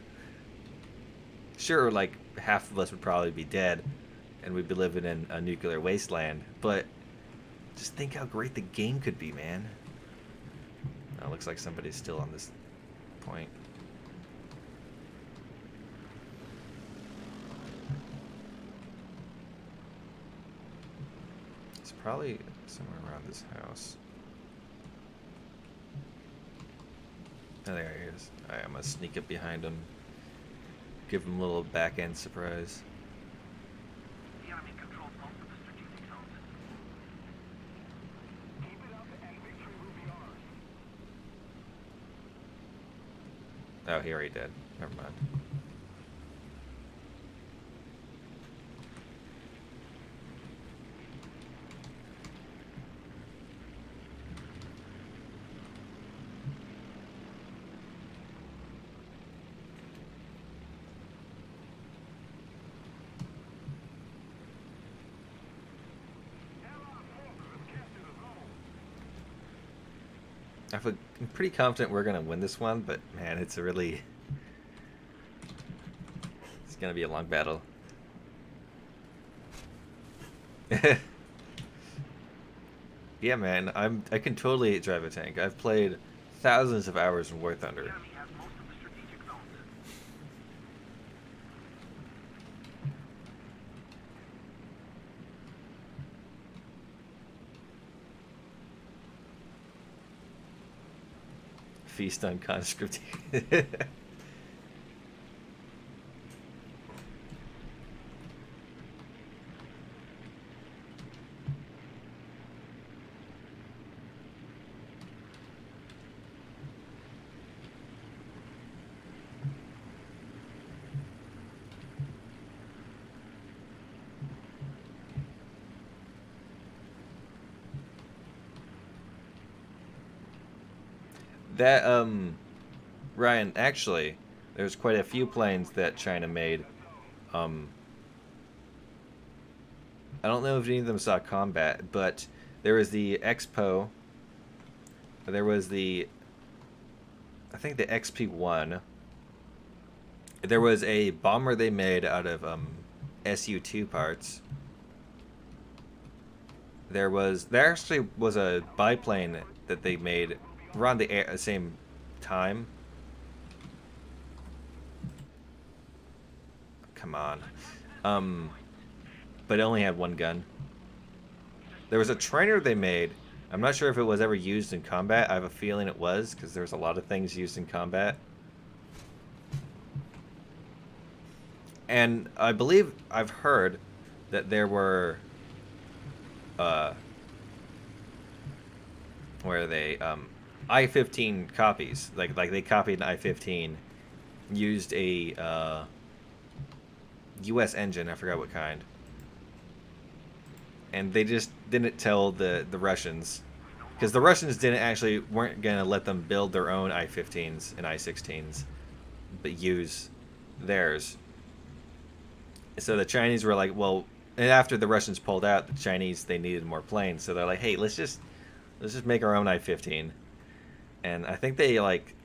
[SPEAKER 1] Sure, like, half of us would probably be dead, and we'd be living in a nuclear wasteland, but just think how great the game could be, man. Oh, looks like somebody's still on this point. It's probably somewhere around this house. Oh, there he is. Alright, I'm gonna sneak up behind him. Give him a little back end surprise.
[SPEAKER 2] The enemy controls most of the strategic zones. Keep it up and victory will be ours.
[SPEAKER 1] Oh, he already did. Never mind. I'm pretty confident we're gonna win this one, but man, it's gonna be a long battle. Yeah, man, I can totally drive a tank. I've played thousands of hours in War Thunder.
[SPEAKER 2] The enemy has most of the strategic zones.
[SPEAKER 1] Feast on conscript. That, Ryan, actually, there's quite a few planes that China made. I don't know if any of them saw combat, but there was the Expo. There was the, I think the XP-1. There was a bomber they made out of Su-2 parts. There actually was a biplane that they made around the same time. Come on. But it only had one gun. There was a trainer they made. I'm not sure if it was ever used in combat. I have a feeling it was, because there's a lot of things used in combat. And I believe I've heard that there were where they I-15 copies, like they copied an I-15, used a US engine, I forgot what kind, and they just didn't tell the Russians, because the Russians weren't gonna let them build their own I-15s and I-16s, but use theirs. So the Chinese were like, well, and after the Russians pulled out, the Chinese, they needed more planes, so they're like, hey, let's just make our own I-15, and I think they like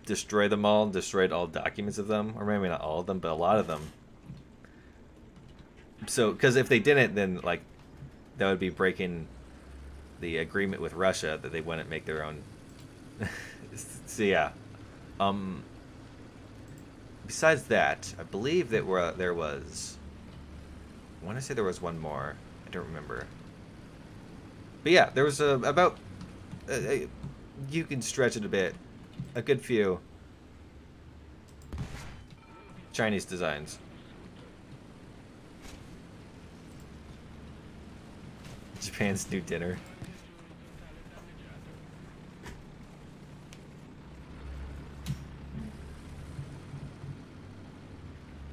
[SPEAKER 1] destroyed them all, destroyed all documents of them, or maybe not all of them, but a lot of them. So, because if they didn't, then like that would be breaking the agreement with Russia that they wouldn't make their own. So yeah. Besides that, I believe that there was. I want to say there was one more. I don't remember. But yeah, there was about. You can stretch it a bit. A good few Chinese designs. Japan's new dinner.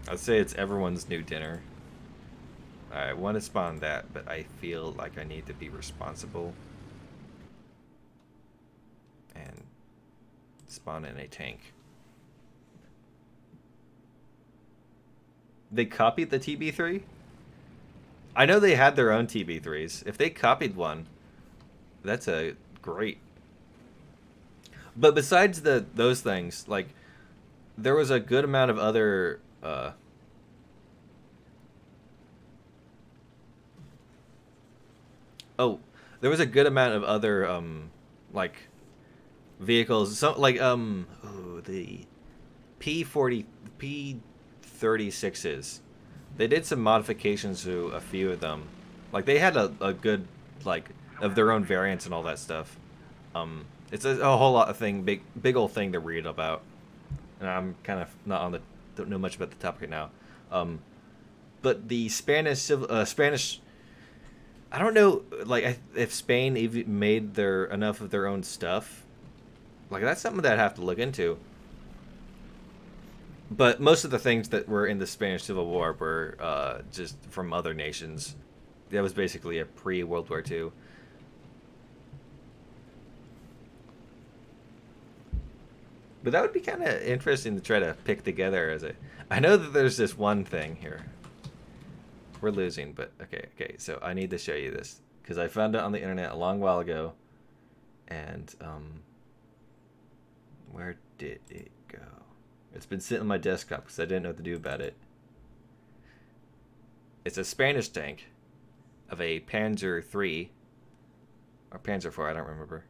[SPEAKER 1] I'd say it's everyone's new dinner. I want to spawn that, but I feel like I need to be responsible and spawn in a tank. They copied the TB3? I know they had their own TB3s. If they copied one, that's a great. But besides those things, like there was a good amount of other there was a good amount of other like vehicles. So like the P36s. They did some modifications to a few of them. Like they had a good like of their own variants and all that stuff. It's a whole lot of big old thing to read about. And I'm kind of not on the don't know much about the topic right now. But the Spanish I don't know like if Spain even made enough of their own stuff. Like that's something that I have to look into. But most of the things that were in the Spanish Civil War were just from other nations. That was basically a pre-World War II. But that would be kind of interesting to try to pick together as a... I know that there's this one thing here. We're losing, but okay. So I need to show you this. Because I found it on the internet a long while ago. And, where did it go? It's been sitting on my desktop because I didn't know what to do about it. It's a Spanish tank of a Panzer III. Or Panzer IV, I don't remember.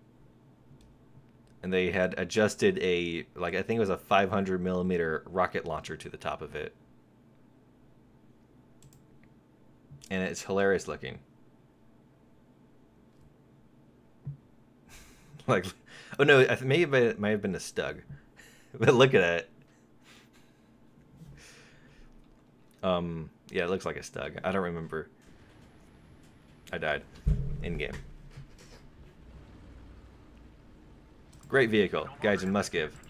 [SPEAKER 1] And they had adjusted I think it was a 500mm rocket launcher to the top of it. And it's hilarious looking. Like, oh no, maybe it might have been a Stug. But look at it. Yeah, it looks like a Stug. I don't remember. I died in game. Great vehicle. Gaijin must give.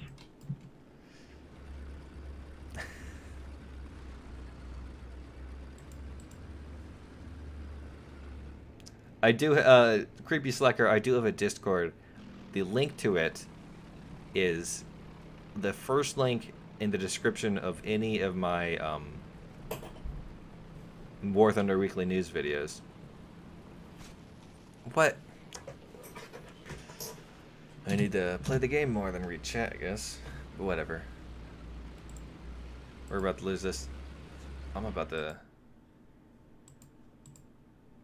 [SPEAKER 1] I do, Creepy Slacker, I do have a Discord. The link to it is the first link in the description of any of my, War Thunder Weekly News videos. What? I need to play the game more than read chat, I guess. But whatever. We're about to lose this. I'm about to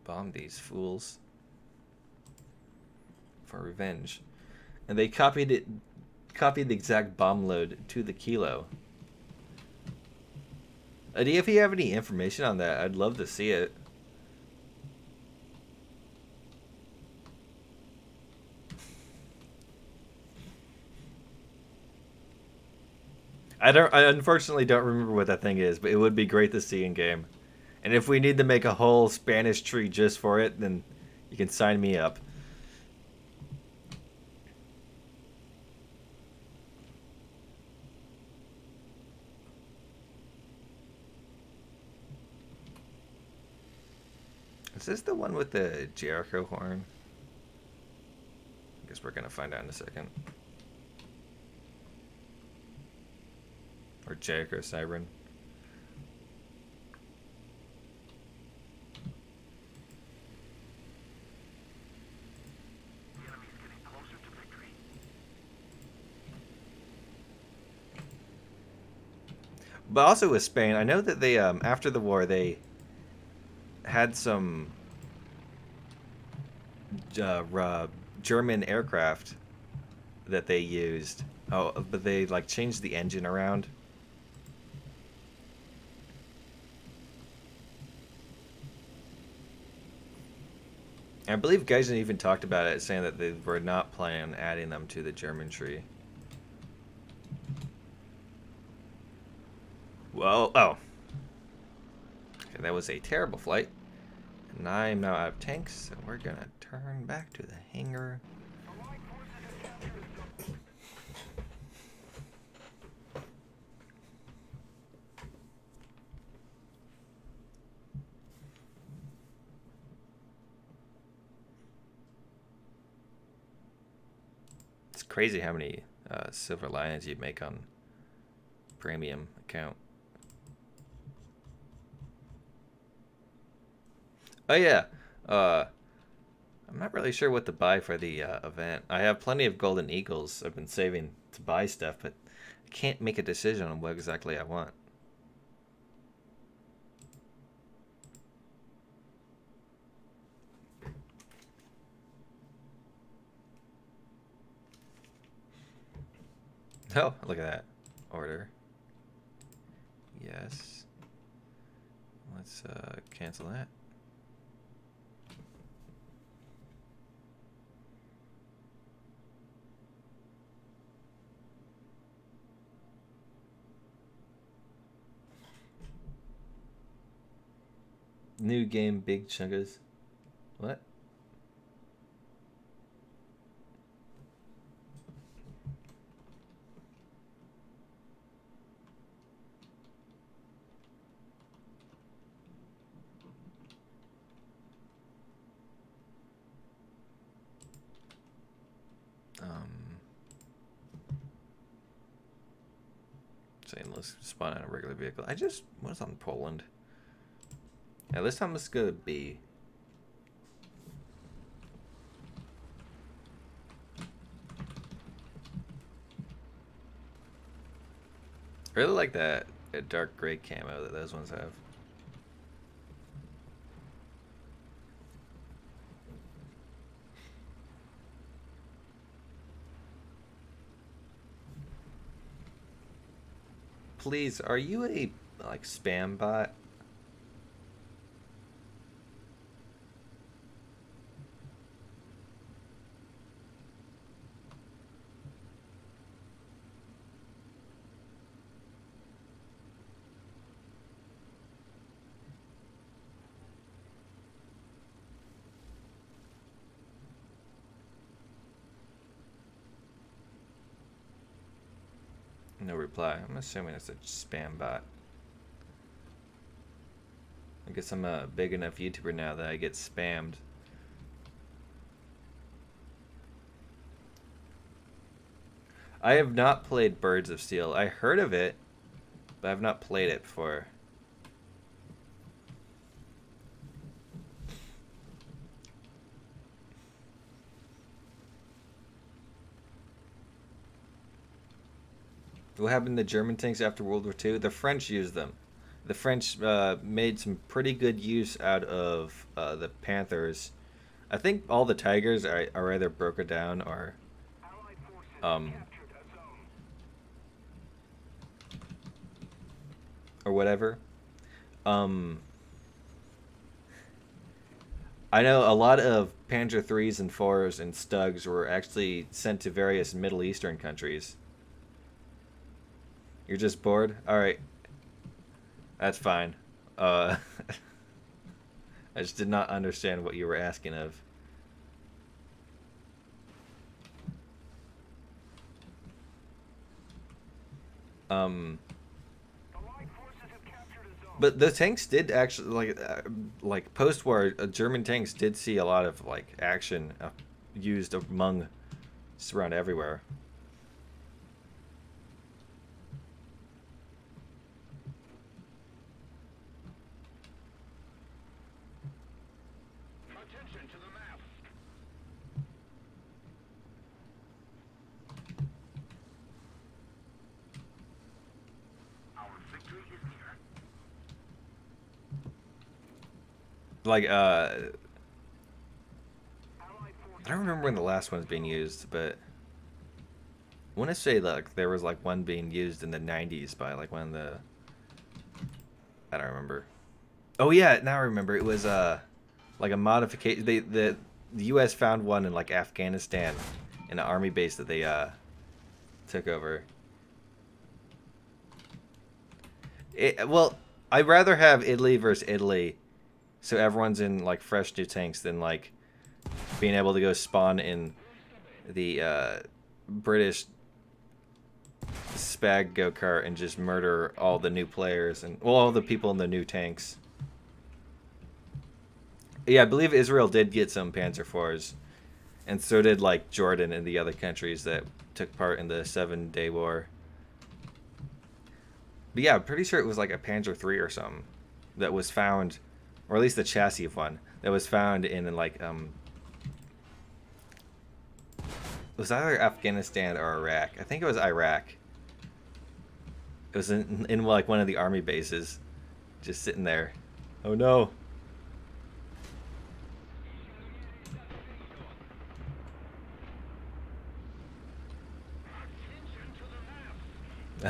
[SPEAKER 1] bomb these fools for revenge. And they copied the exact bomb load to the kilo. If you have any information on that, I'd love to see it. I unfortunately don't remember what that thing is, but it would be great to see in game. And if we need to make a whole Spanish tree just for it, then you can sign me up. Is this the one with the Jericho horn? I guess we're gonna find out in a second. Or Jericho siren. But also with Spain, I know that they after the war they had some German aircraft that they used. Oh, but they like changed the engine around. I believe Geisen even talked about it, saying that they were not planning on adding them to the German tree. Well, oh. Okay, that was a terrible flight. And I'm now out of tanks, so we're gonna turn back to the hangar. It's crazy how many silver lions you make on premium account. Oh yeah, I'm not really sure what to buy for the event. I have plenty of golden eagles. I've been saving to buy stuff, but I can't make a decision on what exactly I want. Oh, look at that. Order. Yes. Let's cancel that. New game, big chunkers. What? Saying let's spawn on a regular vehicle. I just was on Poland. Yeah, this time let's go to B. I really like that dark gray camo that those ones have. Please, are you a like spam bot? No reply. I'm assuming it's a spam bot. I guess I'm a big enough YouTuber now that I get spammed. I have not played Birds of Steel. I heard of it, but I've not played it before. What happened to German tanks after World War II? The French used them. The French made some pretty good use out of the Panthers. I think all the Tigers are either broken down or whatever. I know a lot of Panzer 3s and 4s and Stugs were actually sent to various Middle Eastern countries. You're just bored? Alright. That's fine. I just did not understand what you were asking of. But the tanks did actually like post-war German tanks did see a lot of like action used among just around everywhere.
[SPEAKER 2] Attention to the map. Our victory is near.
[SPEAKER 1] Like
[SPEAKER 2] Allied
[SPEAKER 1] I don't remember when the last one's being used, but I want to say like there was like one being used in the 90s by like one of the I don't remember. Oh yeah, now I remember. It was like a modification. The U.S. found one in like Afghanistan in an army base that they took over. Well, I'd rather have Italy versus Italy, so everyone's in like fresh new tanks than like being able to go spawn in the British spag go-kart and just murder all the new players and well, all the people in the new tanks. Yeah, I believe Israel did get some Panzer IVs, and so did like Jordan and the other countries that took part in the 7-Day War. But yeah, I'm pretty sure it was like a Panzer III or something that was found, or at least the chassis of one that was found in like it was either Afghanistan or Iraq. I think it was Iraq. It was in like one of the army bases, just sitting there. Oh no.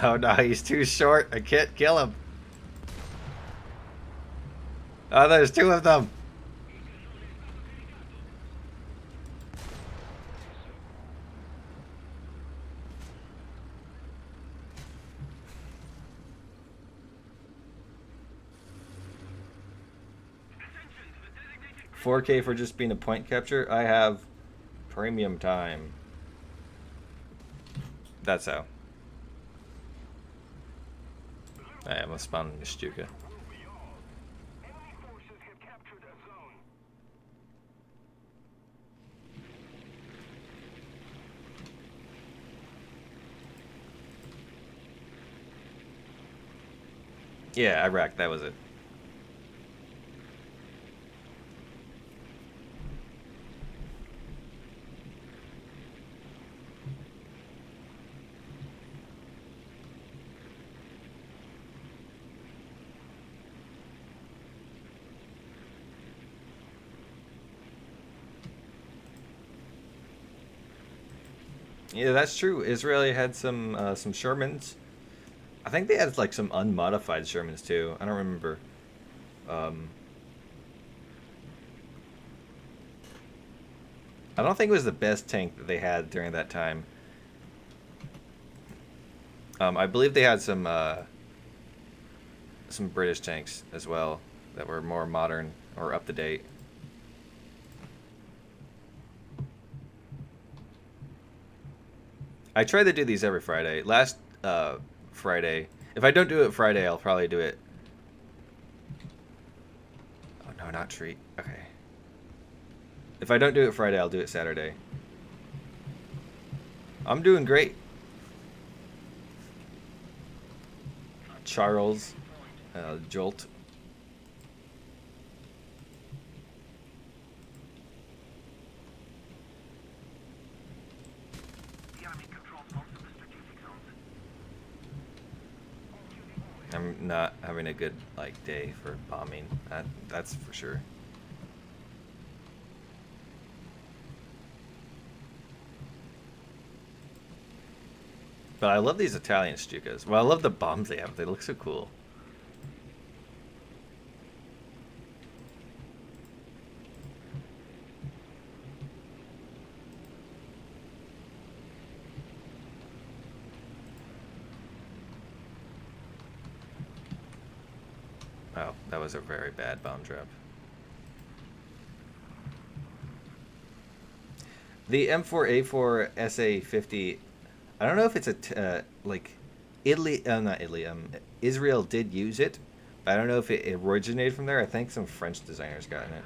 [SPEAKER 1] Oh no, he's too short. I can't kill him. Oh, there's two of them. $4K for just being a point capture. I have premium time. That's how. I am spawning the Stuka.
[SPEAKER 2] enemy forces have captured a zone.
[SPEAKER 1] Yeah, Iraq, that was it. Yeah, that's true. Israel had some Shermans. I think they had like some unmodified Shermans too. I don't remember. I don't think it was the best tank that they had during that time. I believe they had some British tanks as well that were more modern or up to date. I try to do these every Friday. Last Friday, if I don't do it Friday, I'll probably do it. Oh no, not treat. Okay. If I don't do it Friday, I'll do it Saturday. I'm doing great. Charles, Jolt.
[SPEAKER 2] The enemy controls most of the strategic zones.
[SPEAKER 1] I'm not having a good like day for bombing. That's for sure. But I love these Italian Stukas. Well, I love the bombs they have. They look so cool. Oh, that was a very bad bomb drop. The M4A4 SA50, I don't know if it's a like Italy, not Italy. Israel did use it, I don't know if it originated from there. I think some French designers got in it.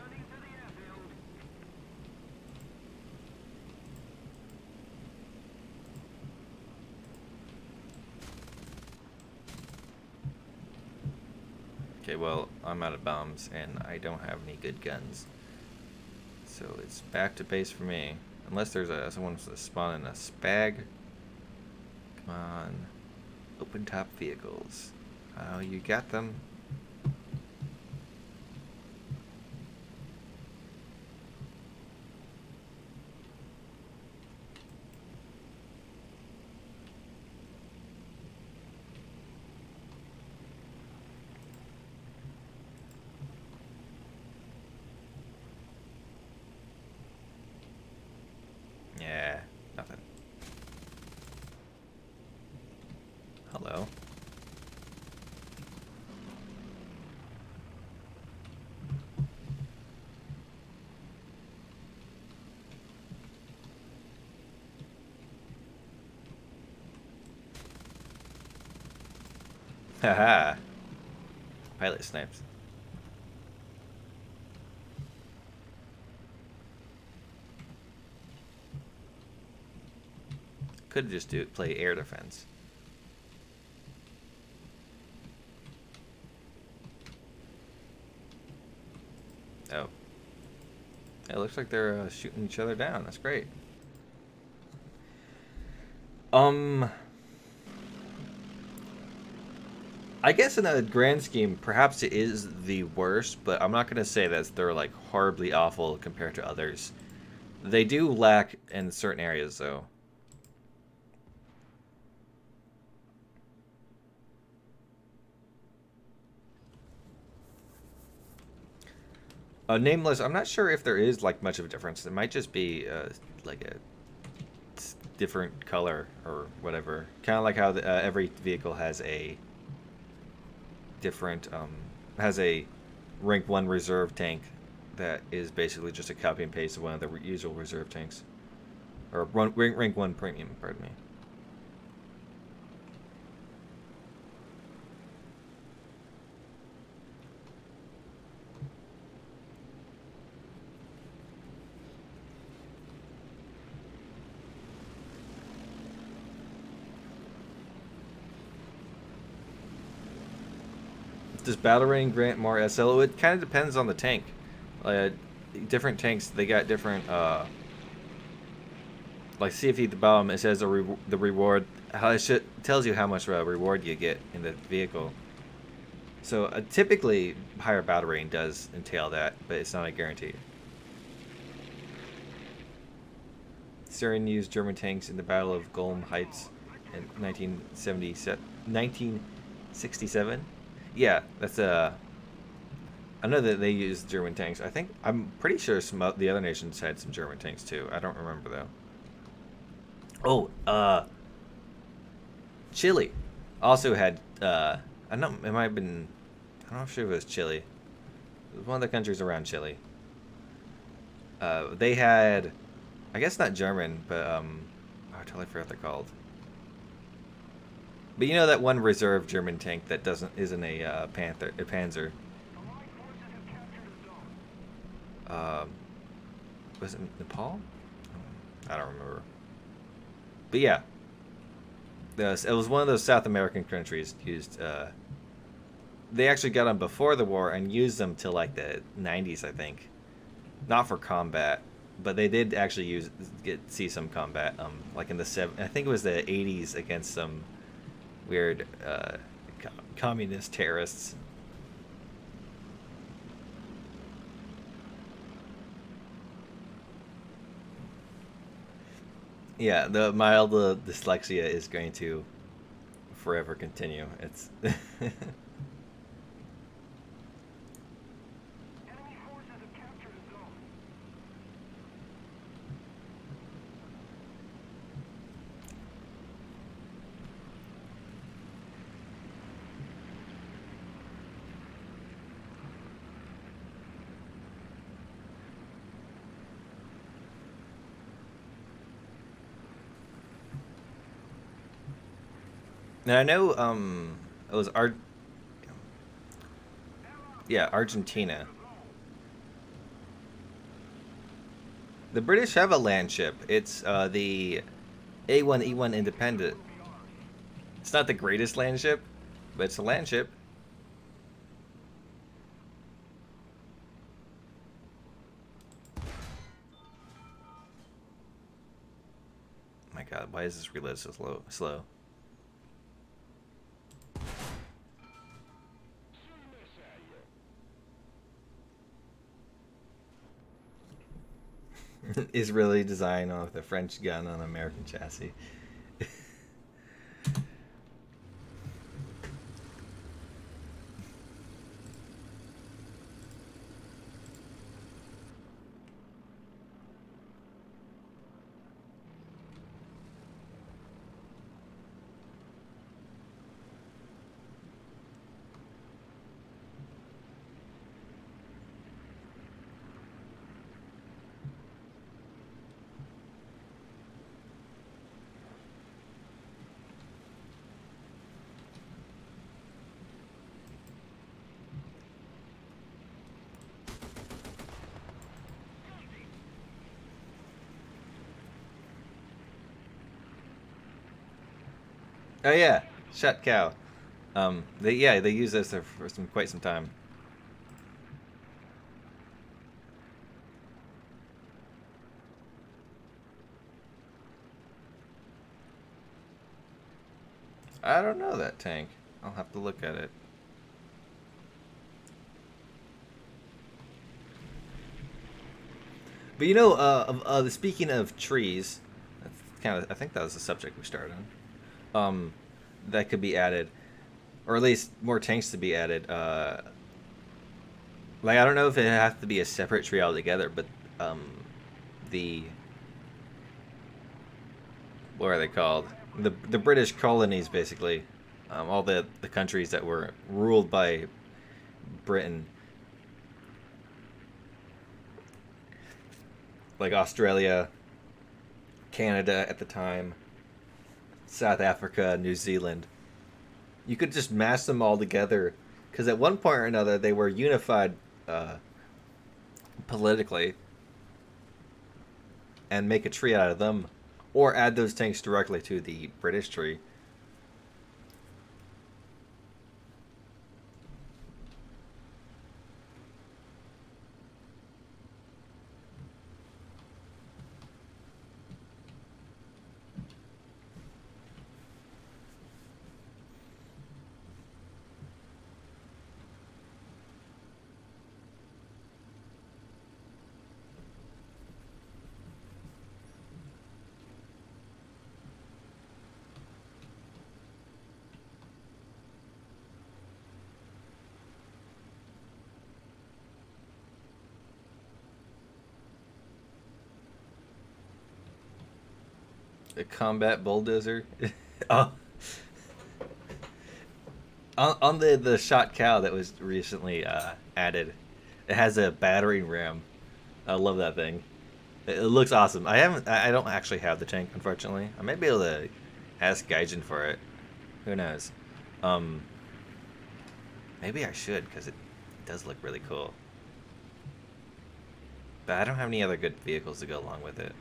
[SPEAKER 1] Okay, well, I'm out of bombs, and I don't have any good guns. So it's back to base for me. Unless there's someone wants to spawn in a spag. Come on. Open top vehicles. Oh, you got them. Yeah, nothing. Hello. Haha. Pilot snipes. Could just play air defense. Oh. It looks like they're shooting each other down. That's great. I guess in a grand scheme, perhaps it is the worst, but I'm not going to say that they're like horribly awful compared to others. They do lack in certain areas, though. Nameless, I'm not sure if there is like much of a difference. It might just be like a different color or whatever. Kind of like how every vehicle has a different has a rank 1 reserve tank that is basically just a copy and paste of one of the usual reserve tanks, or rank 1 premium, pardon me. Does battle rating grant more SL? It kind of depends on the tank. Different tanks, they got different. Like, see if you at the bottom, it says the reward. How it tells you how much reward you get in the vehicle. So typically, higher battle rating does entail that, but it's not a guarantee. Syrian used German tanks in the Battle of Golm Heights in 1967. Yeah, that's I know that they use German tanks. I'm pretty sure some of the other nations had some German tanks too. I don't remember though. Oh, Chile also had. I know it might have been. I don't know if it was Chile. It was one of the countries around Chile. They had, I guess not German, but I totally forgot what they're called. But you know that one reserve German tank that isn't a Panzer. Was it Nepal? I don't remember. But yeah, it was one of those South American countries used. They actually got them before the war and used them till like the 90s, I think. Not for combat, but they did actually see some combat. Like in the I think it was the 80s against some weird communist terrorists. Yeah, the mild dyslexia is going to forever continue. It's now I know it was Yeah, Argentina. The British have a land ship. It's the A1E1 Independent. It's not the greatest land ship, but it's a land ship. My God, why is this reload so slow? Israeli design of the French gun on American chassis. Oh yeah, shut cow. They use this for quite some time. I don't know that tank. I'll have to look at it. But you know, speaking of trees, that's kind of I think that was the subject we started on. That could be added, or at least more tanks to be added. Like I don't know if it has to be a separate tree altogether, but the what are they called? The British colonies, basically, all the countries that were ruled by Britain, like Australia, Canada at the time, South Africa, New Zealand. You could just mash them all together, because at one point or another they were unified uh, politically, and make a tree out of them, or add those tanks directly to the British tree. A combat bulldozer. Oh, on the shot cow that was recently added, it has a battering ram. I love that thing. It looks awesome. I don't actually have the tank, unfortunately. I might be able to ask Gaijin for it. Who knows? Um, Maybe I should, because it does look really cool. But I don't have any other good vehicles to go along with it.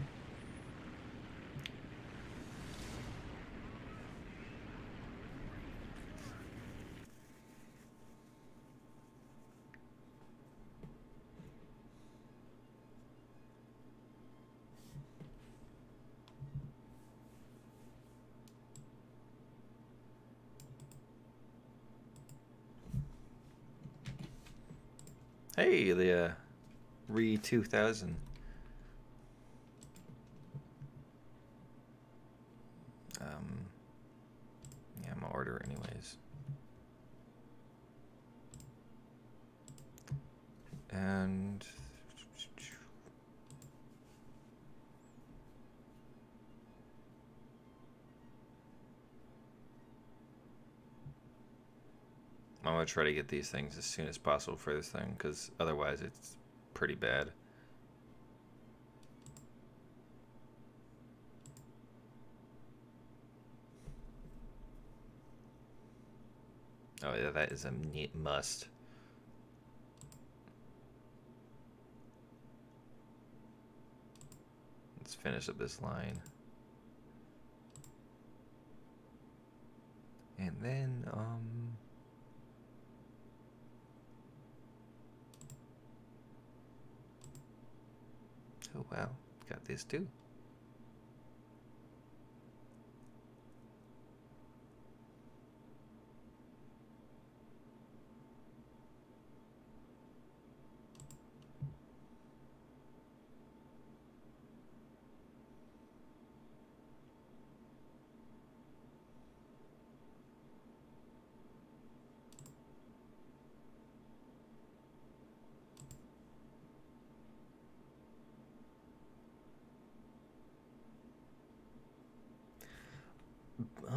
[SPEAKER 1] Hey, the Re 2000. Yeah, I'm gonna order it anyways. And I'm gonna try to get these things as soon as possible for this thing, because otherwise it's pretty bad. Oh yeah, that is a neat must. finish up this line. And then, oh wow, got this too.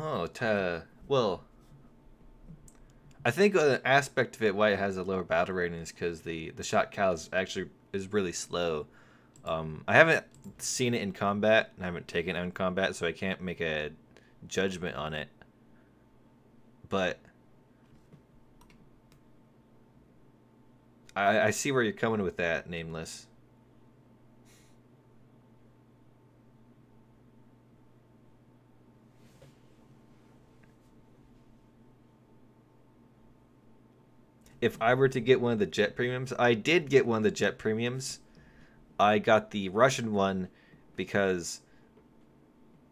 [SPEAKER 1] Oh, well, I think an aspect of it why it has a lower battle rating is because the shot cal is really slow. I haven't seen it in combat, and I haven't taken it in combat, so I can't make a judgment on it. But I see where you're coming with that, Nameless. If I were to get one of the jet premiums, I did get one of the jet premiums. I got the Russian one because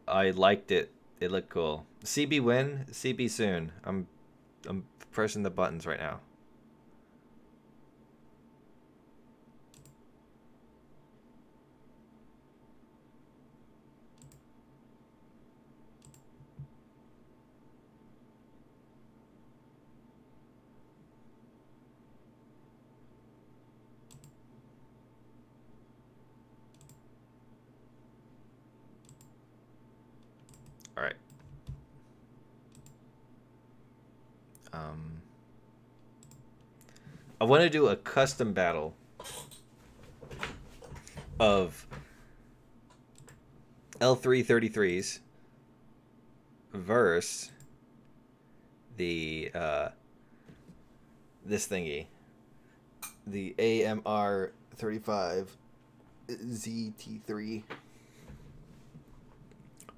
[SPEAKER 1] I liked it. It looked cool. CB win, CB soon. I'm pressing the buttons right now. All right. I want to do a custom battle of L333s versus the this thingy, the AMR 35 ZT3.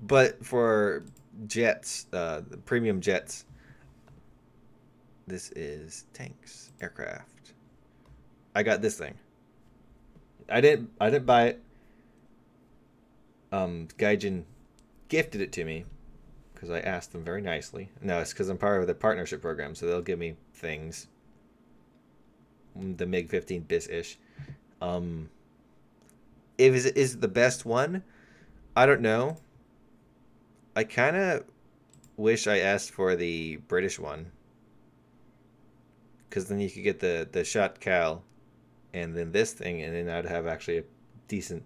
[SPEAKER 1] But for jets, the premium jets, this is tanks, aircraft. I got this thing. I didn't buy it. Gaijin gifted it to me because I asked them very nicely. No, it's because I'm part of the partnership program, so they'll give me things. The MiG-15 bis-ish. If it is the best one, I don't know. I kind of wish I asked for the British one, because then you could get the shot cal, and then this thing, and then I'd have actually a decent